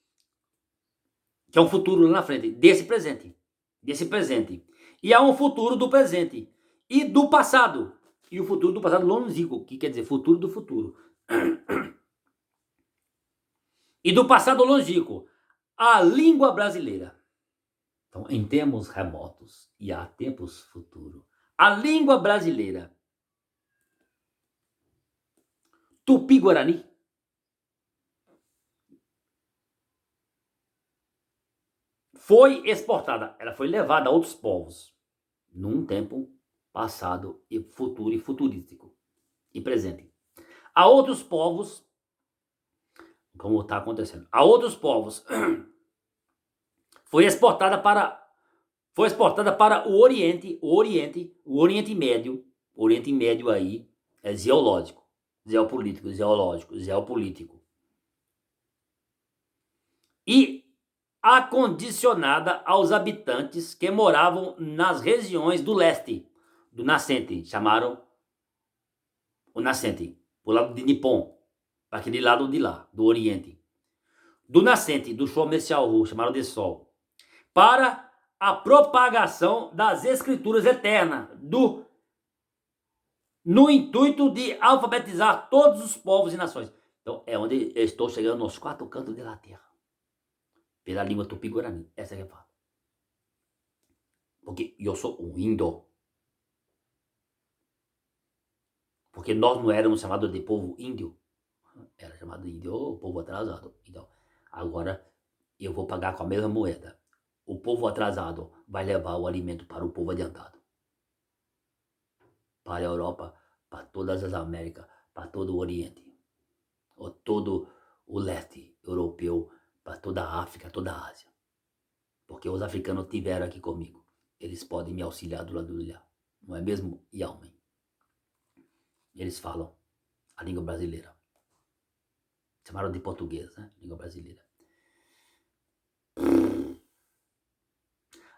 Que é um futuro lá na frente, desse presente. Desse presente. E há um futuro do presente. E do passado. E o futuro do passado longínquo, que quer dizer futuro do futuro. E do passado longínquo. A língua brasileira. Então, em tempos remotos e há tempos futuros. A língua brasileira. Tupi-Guarani. Foi exportada, ela foi levada a outros povos, num tempo passado e futuro e futurístico e presente. A outros povos, como está acontecendo, a outros povos, foi exportada para o Oriente Médio aí é geológico, geopolítico. E acondicionada aos habitantes que moravam nas regiões do leste do nascente, chamaram o nascente, pro lado de Nippon, para aquele lado de lá, do Oriente. Do nascente, do Shomexiaohu, chamaram de Sol, para a propagação das escrituras eternas, no intuito de alfabetizar todos os povos e nações. Então, é onde eu estou chegando nos 4 cantos da terra. Pela língua tupi-guarani, essa que eu falo. Porque eu sou um índio. Porque nós não éramos chamados de povo índio. Era chamado de índio, o povo atrasado. Então, agora eu vou pagar com a mesma moeda. O povo atrasado vai levar o alimento para o povo adiantado. Para a Europa, para todas as Américas, para todo o Oriente. Ou todo o leste europeu, para toda a África, toda a Ásia. Porque os africanos estiveram aqui comigo. Eles podem me auxiliar do lado de lá. Não é mesmo, Yalmen? Eles falam a língua brasileira. Chamaram de português, né? Língua brasileira.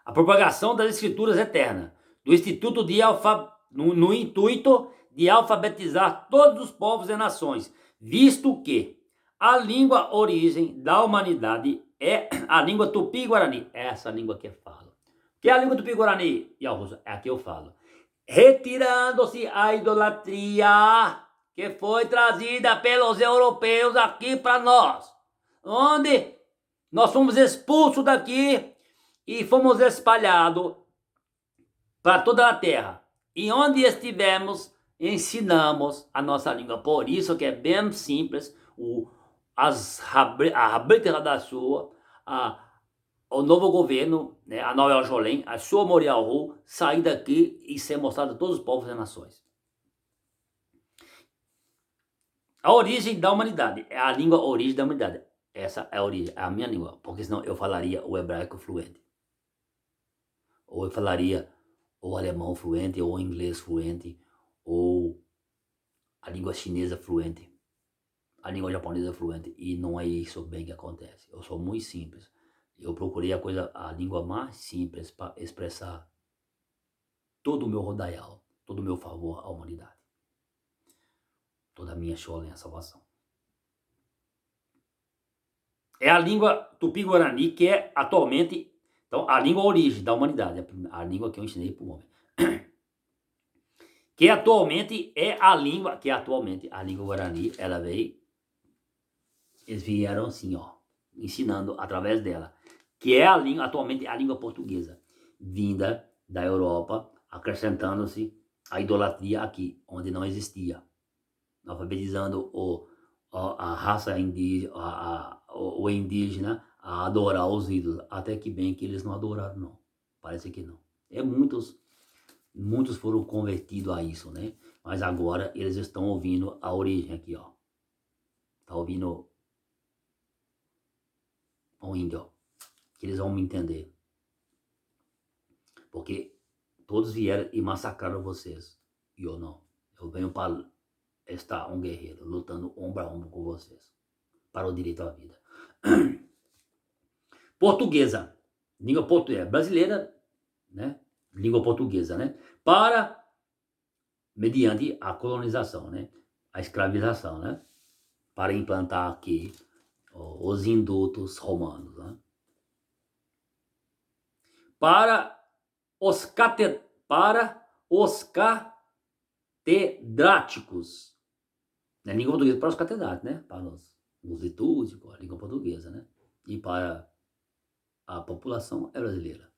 A propagação das escrituras eternas, do Instituto de no intuito de alfabetizar todos os povos e nações, visto que a língua origem da humanidade é a língua tupi-guarani. Essa língua que eu falo. Que é a língua tupi-guarani? É a que eu falo. Retirando-se a idolatria que foi trazida pelos europeus aqui para nós, onde nós fomos expulsos daqui e fomos espalhados para toda a terra. E onde estivemos, ensinamos a nossa língua. Por isso que é bem simples, a Rabita da sua, o novo governo, né, a Nova Jolém, a sua Morialhu, sair daqui e ser mostrado a todos os povos e nações. A origem da humanidade, é a língua origem da humanidade. Essa é a origem, é a minha língua, porque senão eu falaria o hebraico fluente. Ou eu falaria o alemão fluente, ou o inglês fluente, ou a língua chinesa fluente, a língua japonesa fluente. E não é isso bem que acontece. Eu sou muito simples. Eu procurei a língua mais simples para expressar todo o meu rodaial, todo o meu favor à humanidade. Toda a minha chola em a salvação. É a língua tupi-guarani que é atualmente, então, a língua origem da humanidade, a língua que eu ensinei para o homem. Que atualmente a língua guarani, ela veio, eles vieram assim, ó, ensinando através dela, que é atualmente a língua portuguesa, vinda da Europa, acrescentando-se a idolatria aqui, onde não existia, alfabetizando a raça indígena, o indígena a adorar os ídolos, até que bem que eles não adoraram, não, parece que não. Muitos foram convertidos a isso, né? Mas agora eles estão ouvindo a origem aqui, ó. Tá ouvindo o índio, que eles vão me entender. Porque todos vieram e massacraram vocês. E eu não. Eu venho para estar um guerreiro, lutando ombro a ombro com vocês. Para o direito à vida. Portuguesa. Língua portuguesa. Brasileira, né? língua portuguesa, né? Para, mediante a colonização, né? A escravização, né? Para implantar aqui os indutos romanos, né? Para os catedráticos, né? Língua portuguesa para os catedráticos, né? Para os litúrgicos, a língua portuguesa, né? E para a população brasileira.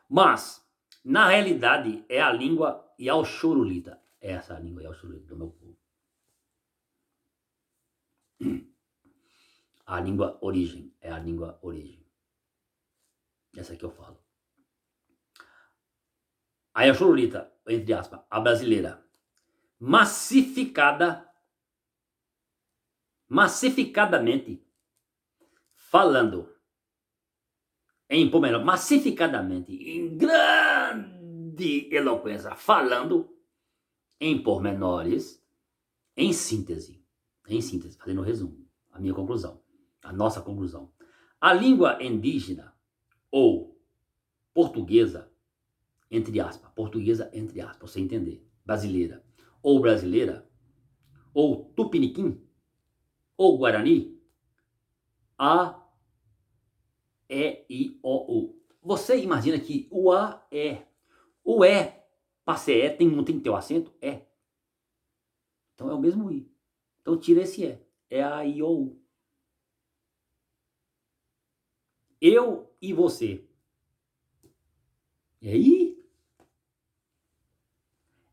Mas, na realidade, é a língua Yaxorolita. Essa é a língua Yaxorolita do meu povo. A língua origem. É a língua origem. Essa que eu falo. A Yaxorolita, entre aspas, a brasileira, massificadamente falando, massificadamente, em grande eloquência, falando em pormenores, em síntese, fazendo um resumo, a minha conclusão, a nossa conclusão. A língua indígena ou portuguesa, entre aspas, você entender, brasileira, ou tupiniquim, ou guarani, A, E, I, O, U. Você imagina que o A é, o E, para ser E, não tem que ter o acento? É. Então é o mesmo I. Então tira esse E. É A, I, O, U. Eu e você. É I.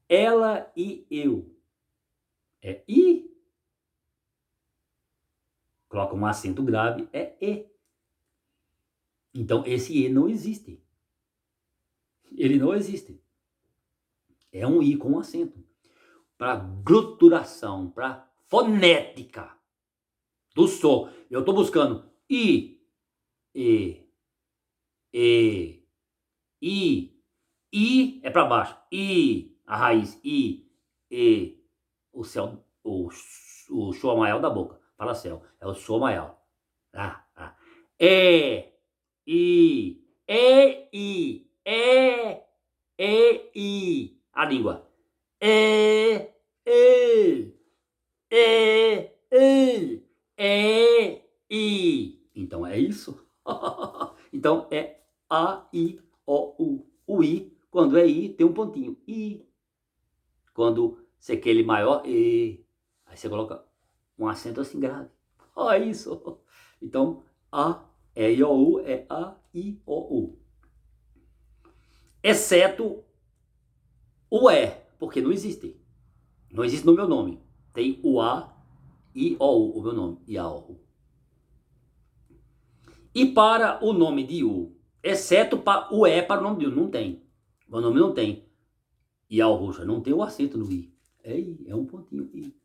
Ela e eu. É I. Coloca um acento grave, é E. Então esse E não existe. Ele não existe. É um I com acento. Para gluturação, para fonética do som. Eu estou buscando I, E, E, I é para baixo. I, a raiz. I, E, o céu, o show maior da boca. Fala céu. É o show maior. E, I, E, I, I. A língua. E, E, I. Então é isso. Então é A, I, O, U. O I, quando é I, tem um pontinho. I. Quando você quer ele maior, E. Aí você coloca um acento assim grave. Olha isso. Então, A, E, I, O, U é A, I, O, U. Exceto o E, porque não existe. Não existe no meu nome. Tem o A, I, O, U, o meu nome. I, A, O, U. E para o nome de U, exceto para o E para o nome de U, não tem. Meu nome não tem. I, A, O, Roxa, não tem o acento no I. É I, é um pontinho I.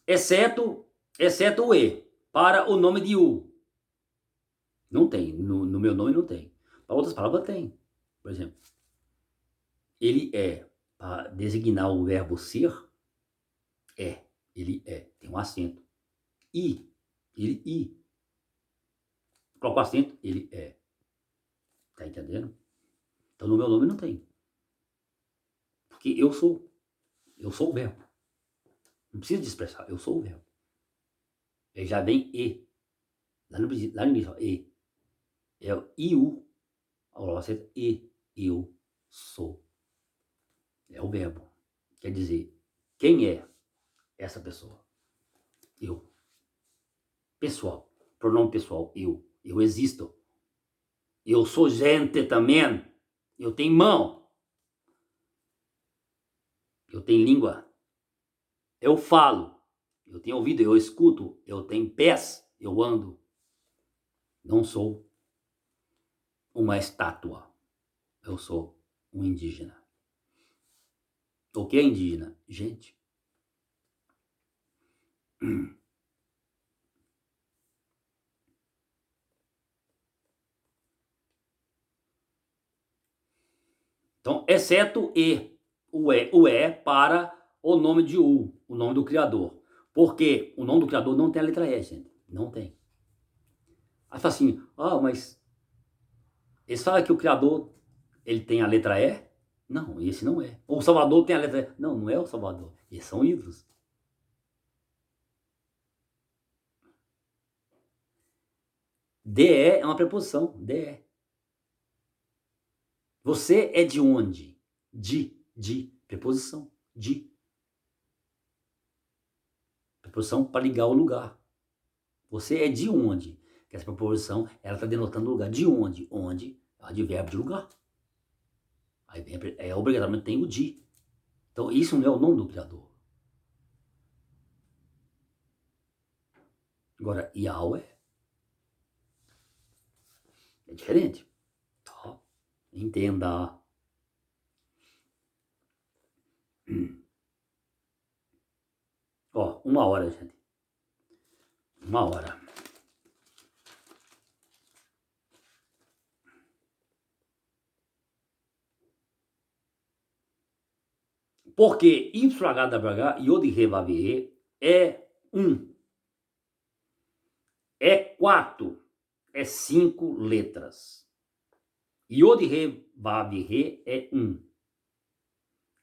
Exceto o E, para o nome de U. Não tem, no meu nome não tem. Para outras palavras tem. Por exemplo, ele é, para designar o verbo ser, ele é, tem um acento. I, ele I. Coloca o acento, ele é. Tá entendendo? Então no meu nome não tem. Porque eu sou o verbo. Não precisa de expressar, eu sou o verbo. Ele já vem E. Lá no início, ó, E. É o IU. Agora você E, eu sou. É o verbo. Quer dizer, quem é essa pessoa? Eu. Pessoal. Pronome pessoal, eu. Eu existo. Eu sou gente também. Eu tenho mão. Eu tenho língua. Eu falo. Eu tenho ouvido, eu escuto. Eu tenho pés. Eu ando. Não sou uma estátua. Eu sou um indígena. O que é indígena? Gente. Então, exceto E. O E para o nome de U, o nome do Criador. Porque o nome do Criador não tem a letra E, gente. Não tem. Aí fala assim, mas Eles falam que o Criador, ele tem a letra E? Não, esse não é. O Salvador tem a letra E? Não, não é o Salvador. Eles são ídolos. DE é uma preposição, DE. Você é de onde? De, preposição, de. Preposição para ligar o lugar. Você é de onde? Que essa preposição, ela está denotando o lugar. De onde? Onde é o advérbio de lugar. Aí vem, obrigatoriamente tem o de. Então isso não é o nome do Criador. Agora, Yahweh é diferente. Tá? Entenda. Ó, 1 hora, gente. 1 hora. Porque YHWH, Yod He Vav He, é 1. É 4. É 5 letras. Yod He Vav He é 1.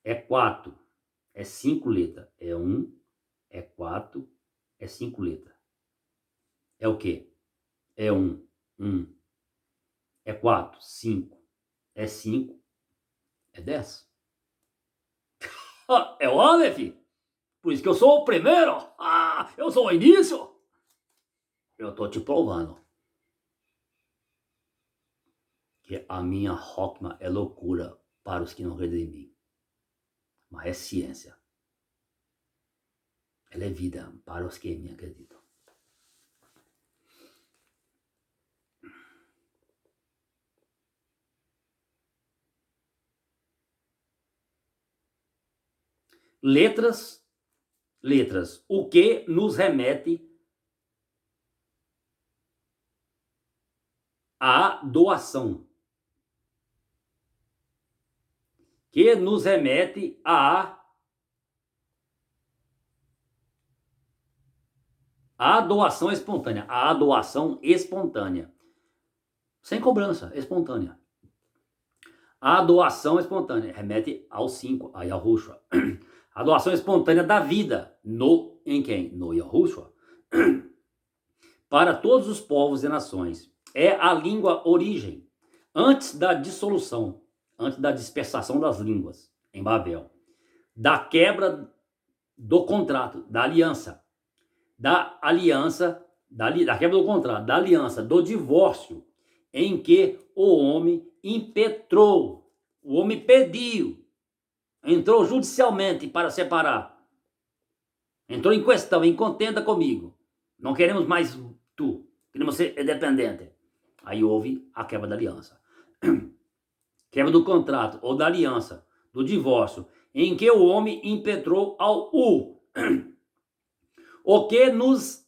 É 4. É 5 letras. É 1, é 4, é 5 letras. É o quê? É 1. É 4, 5. É 5, é 10. É o Aleph. Por isso que eu sou o primeiro. Eu sou o início. Eu tô te provando que a minha Hokmah é loucura para os que não creem em mim. Mas é ciência. Ela é vida para os que em mim acreditam. Letras, o que nos remete à doação. Que nos remete à doação espontânea. A doação espontânea. Sem cobrança, espontânea. A doação espontânea remete ao 5, a Yahushua. A doação espontânea da vida. Em quem? No Yahushua. Para todos os povos e nações. É a língua origem. Antes da dissolução, antes da dispersação das línguas em Babel. Da quebra do contrato, da aliança. Da quebra do contrato, da aliança, do divórcio, em que o homem impetrou, o homem pediu, entrou judicialmente para separar, entrou em questão, em contenda comigo, não queremos mais tu, queremos ser independente. Aí houve a quebra da aliança, quebra do contrato ou da aliança, do divórcio, em que o homem impetrou ao o que nos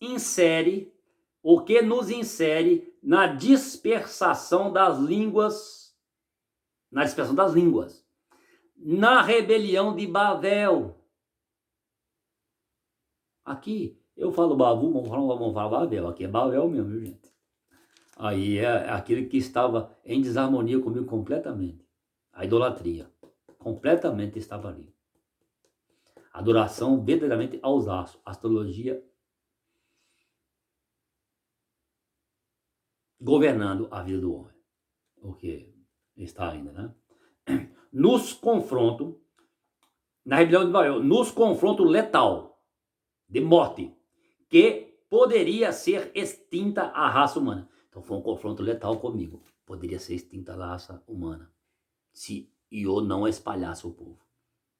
insere na dispersação das línguas, na rebelião de Babel. Aqui eu falo Bavu, vamos falar Babel, aqui é Babel mesmo, gente. Aí é aquele que estava em desarmonia comigo completamente. A idolatria, completamente estava ali. Adoração verdadeiramente aos astros, astrologia governando a vida do homem, o que está ainda, né? Nos confronto, na rebelião de Babel, nos confronto letal, de morte, que poderia ser extinta a raça humana. Então foi um confronto letal comigo. Poderia ser extinta a raça humana se eu não espalhasse o povo.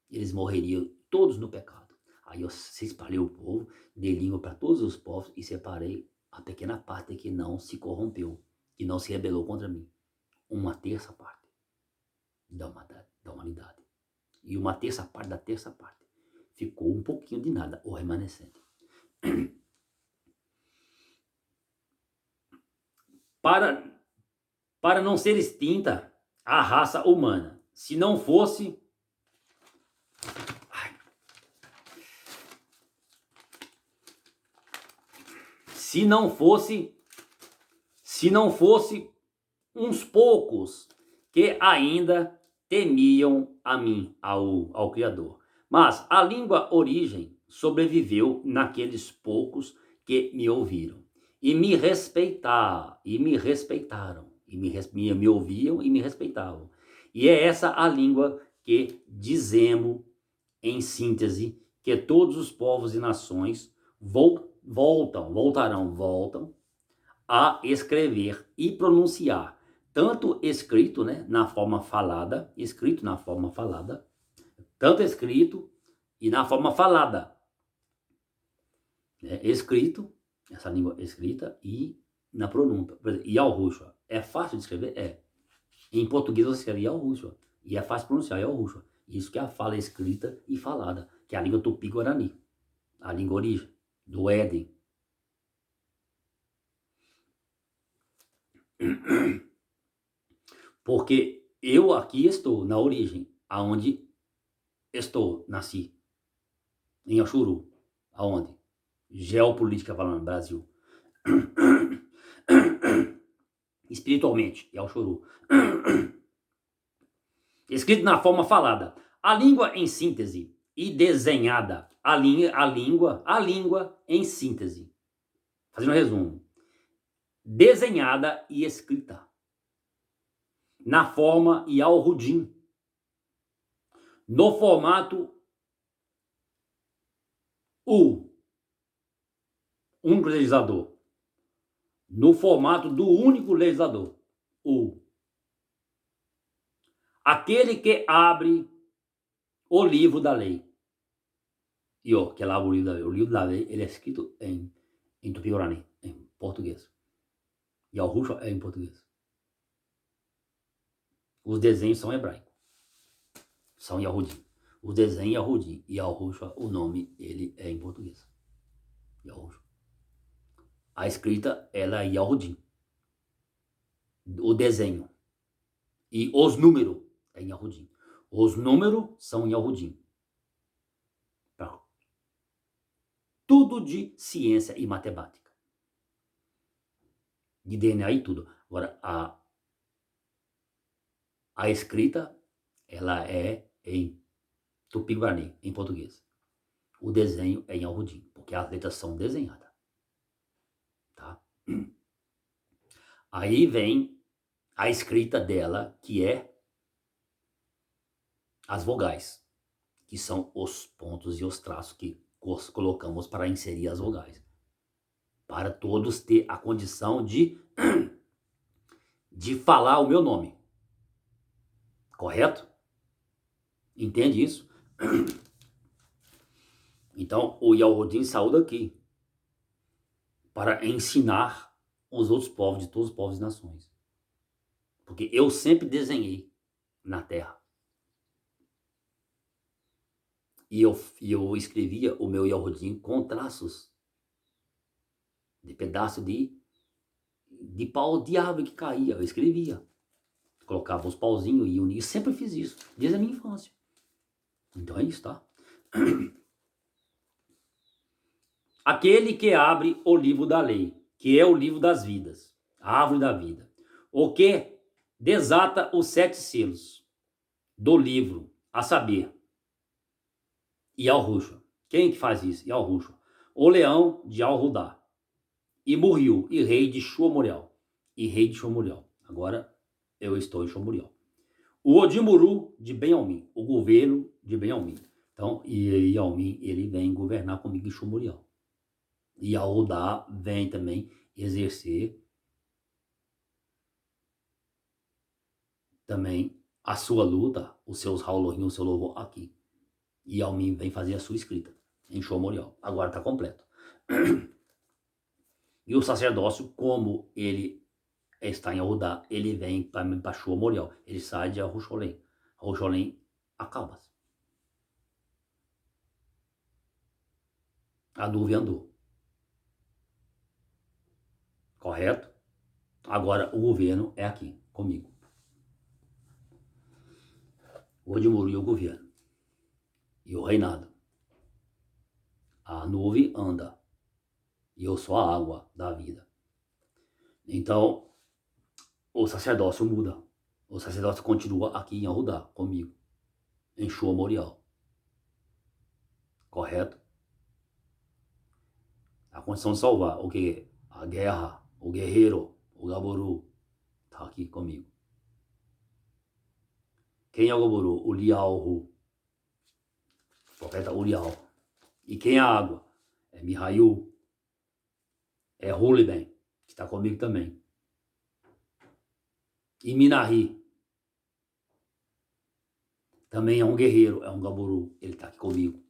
Eles morreriam todos no pecado. Aí eu se espalhei o povo, dei língua para todos os povos e separei a pequena parte que não se corrompeu, que não se rebelou contra mim. Uma terça parte da humanidade. E uma terça parte da terça parte. Ficou um pouquinho de nada, o remanescente. Para não ser extinta a raça humana. Se não fosse... Se não fosse uns poucos que ainda temiam a mim, ao Criador. Mas a língua origem sobreviveu naqueles poucos que me ouviram e me respeitaram, me ouviam e me respeitavam. E é essa a língua que dizemos, em síntese, que todos os povos e nações voltarão a escrever e pronunciar, tanto escrito, né, na forma falada, tanto escrito e na forma falada, escrito, essa língua escrita e na pronúncia. Yahushua, é fácil de escrever? É. Em português você escreve Yahushua, e é fácil de pronunciar Yahushua. Isso que é a fala escrita e falada, que é a língua tupi-guarani, a língua origem, do Éden. Porque eu aqui estou, na origem, aonde estou, nasci, em Oxuru, aonde? Geopolítica falando, Brasil. Espiritualmente, é Oxuru. Escrito na forma falada. A língua em síntese e desenhada. A língua em síntese. Fazendo um resumo. Desenhada e escrita. Na forma Yalhudim. No formato único legislador. No formato do único legislador. Aquele que abre o livro da lei. E ó, que abre o livro da lei. O livro da lei, ele é escrito em Tupi-Guarani, em português. E o Yahushua é em português. Os desenhos são hebraicos. São Yahudim. Os desenhos Yahudim. E Yahushua, o nome, ele é em português. Yahushua. A escrita, ela é Yahudim. O desenho. E os números é em Yahudim. Os números são em Yahudim. Tudo de ciência e matemática. De DNA e tudo. Agora, a escrita, ela é em Tupi-Guarani, em português. O desenho é em Yahudim, porque as letras são desenhadas. Tá? Aí vem a escrita dela, que é as vogais, que são os pontos e os traços que colocamos para inserir as vogais. Para todos ter a condição de falar o meu nome. Correto? Entende isso? Então, o Yahudim saiu daqui para ensinar os outros povos, de todos os povos e nações. Porque eu sempre desenhei na terra. E eu escrevia o meu Yahudim com traços de pedaço de pau de árvore que caía. Eu escrevia. Colocava os pauzinhos e unia. Sempre fiz isso, desde a minha infância. Então é isso, tá? Aquele que abre o livro da lei, que é o livro das vidas, a árvore da vida. O que desata os 7 selos do livro, a saber, Yahushua. Quem que faz isso? Yahushua. O leão de Al-Hudá. E Muriel, e rei de Shomuriel. Agora eu estou em Shomuriel. O Odimuru de Benjamim, o governo de Benjamim. Então, e Yalmin, ele vem governar comigo em Shomuriel. E Al-Hudá vem também exercer também a sua luta, os seus Haulohim, o seu louvor aqui. E Yalmin vem fazer a sua escrita em Shomuriel. Agora está completo. E o sacerdócio, como ele está em Ahudá, ele vem para Shomuriel. Ele sai de Arusholém. Arusholém acaba. A nuvem andou. Correto? Agora o governo é aqui, comigo. O Odimuru e o governo. E o reinado. A nuvem anda. E eu sou a água da vida. Então, o sacerdócio muda. O sacerdócio continua aqui em Arudá, comigo, em Shua Morial. Correto? A condição de salvar, o que? A guerra, o guerreiro, o Gaboru, está aqui comigo. Quem é o Gaboru? O Liao, o profeta Urial. E quem é a água? É Mihail, é Huleben, que está comigo também. E Minahi, também é um guerreiro, é um Gaboru, ele está aqui comigo.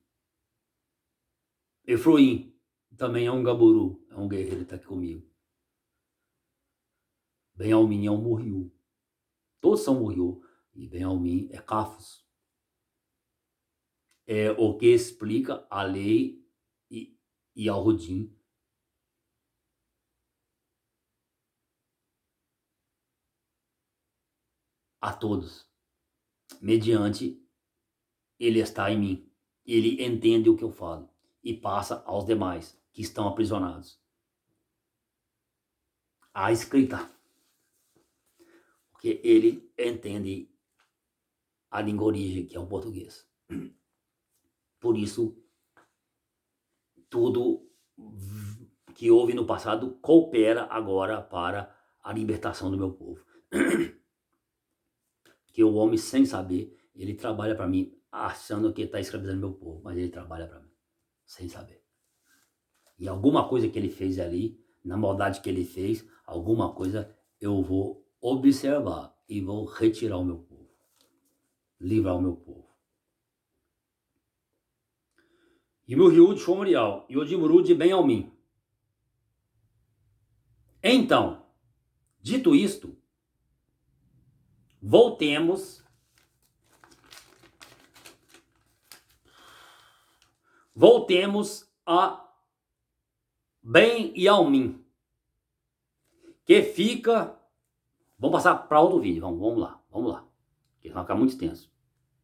Efroim, também é um Gaboru, é um guerreiro, ele está aqui comigo. Ben-Almin é um Muriú. Todos são Muriú. E Ben-Almin é Cafos. É o que explica a lei e ao Rodim. A todos. Mediante ele está em mim. Ele entende o que eu falo. E passa aos demais que estão aprisionados. A escrita. Porque ele entende a língua origem, que é o português. Por isso, tudo que houve no passado coopera agora para a libertação do meu povo. Que o homem, sem saber, ele trabalha para mim, achando que está escravizando meu povo, mas ele trabalha para mim, sem saber. E alguma coisa que ele fez ali, na maldade que ele fez, alguma coisa eu vou observar e vou retirar o meu povo, livrar o meu povo. E meu rio de Shomorial, e o Dimuru de Ben-Almin. Então, dito isto, voltemos a Ben-Almin, que fica... Vamos passar para outro vídeo, vamos lá, porque vai ficar muito extenso.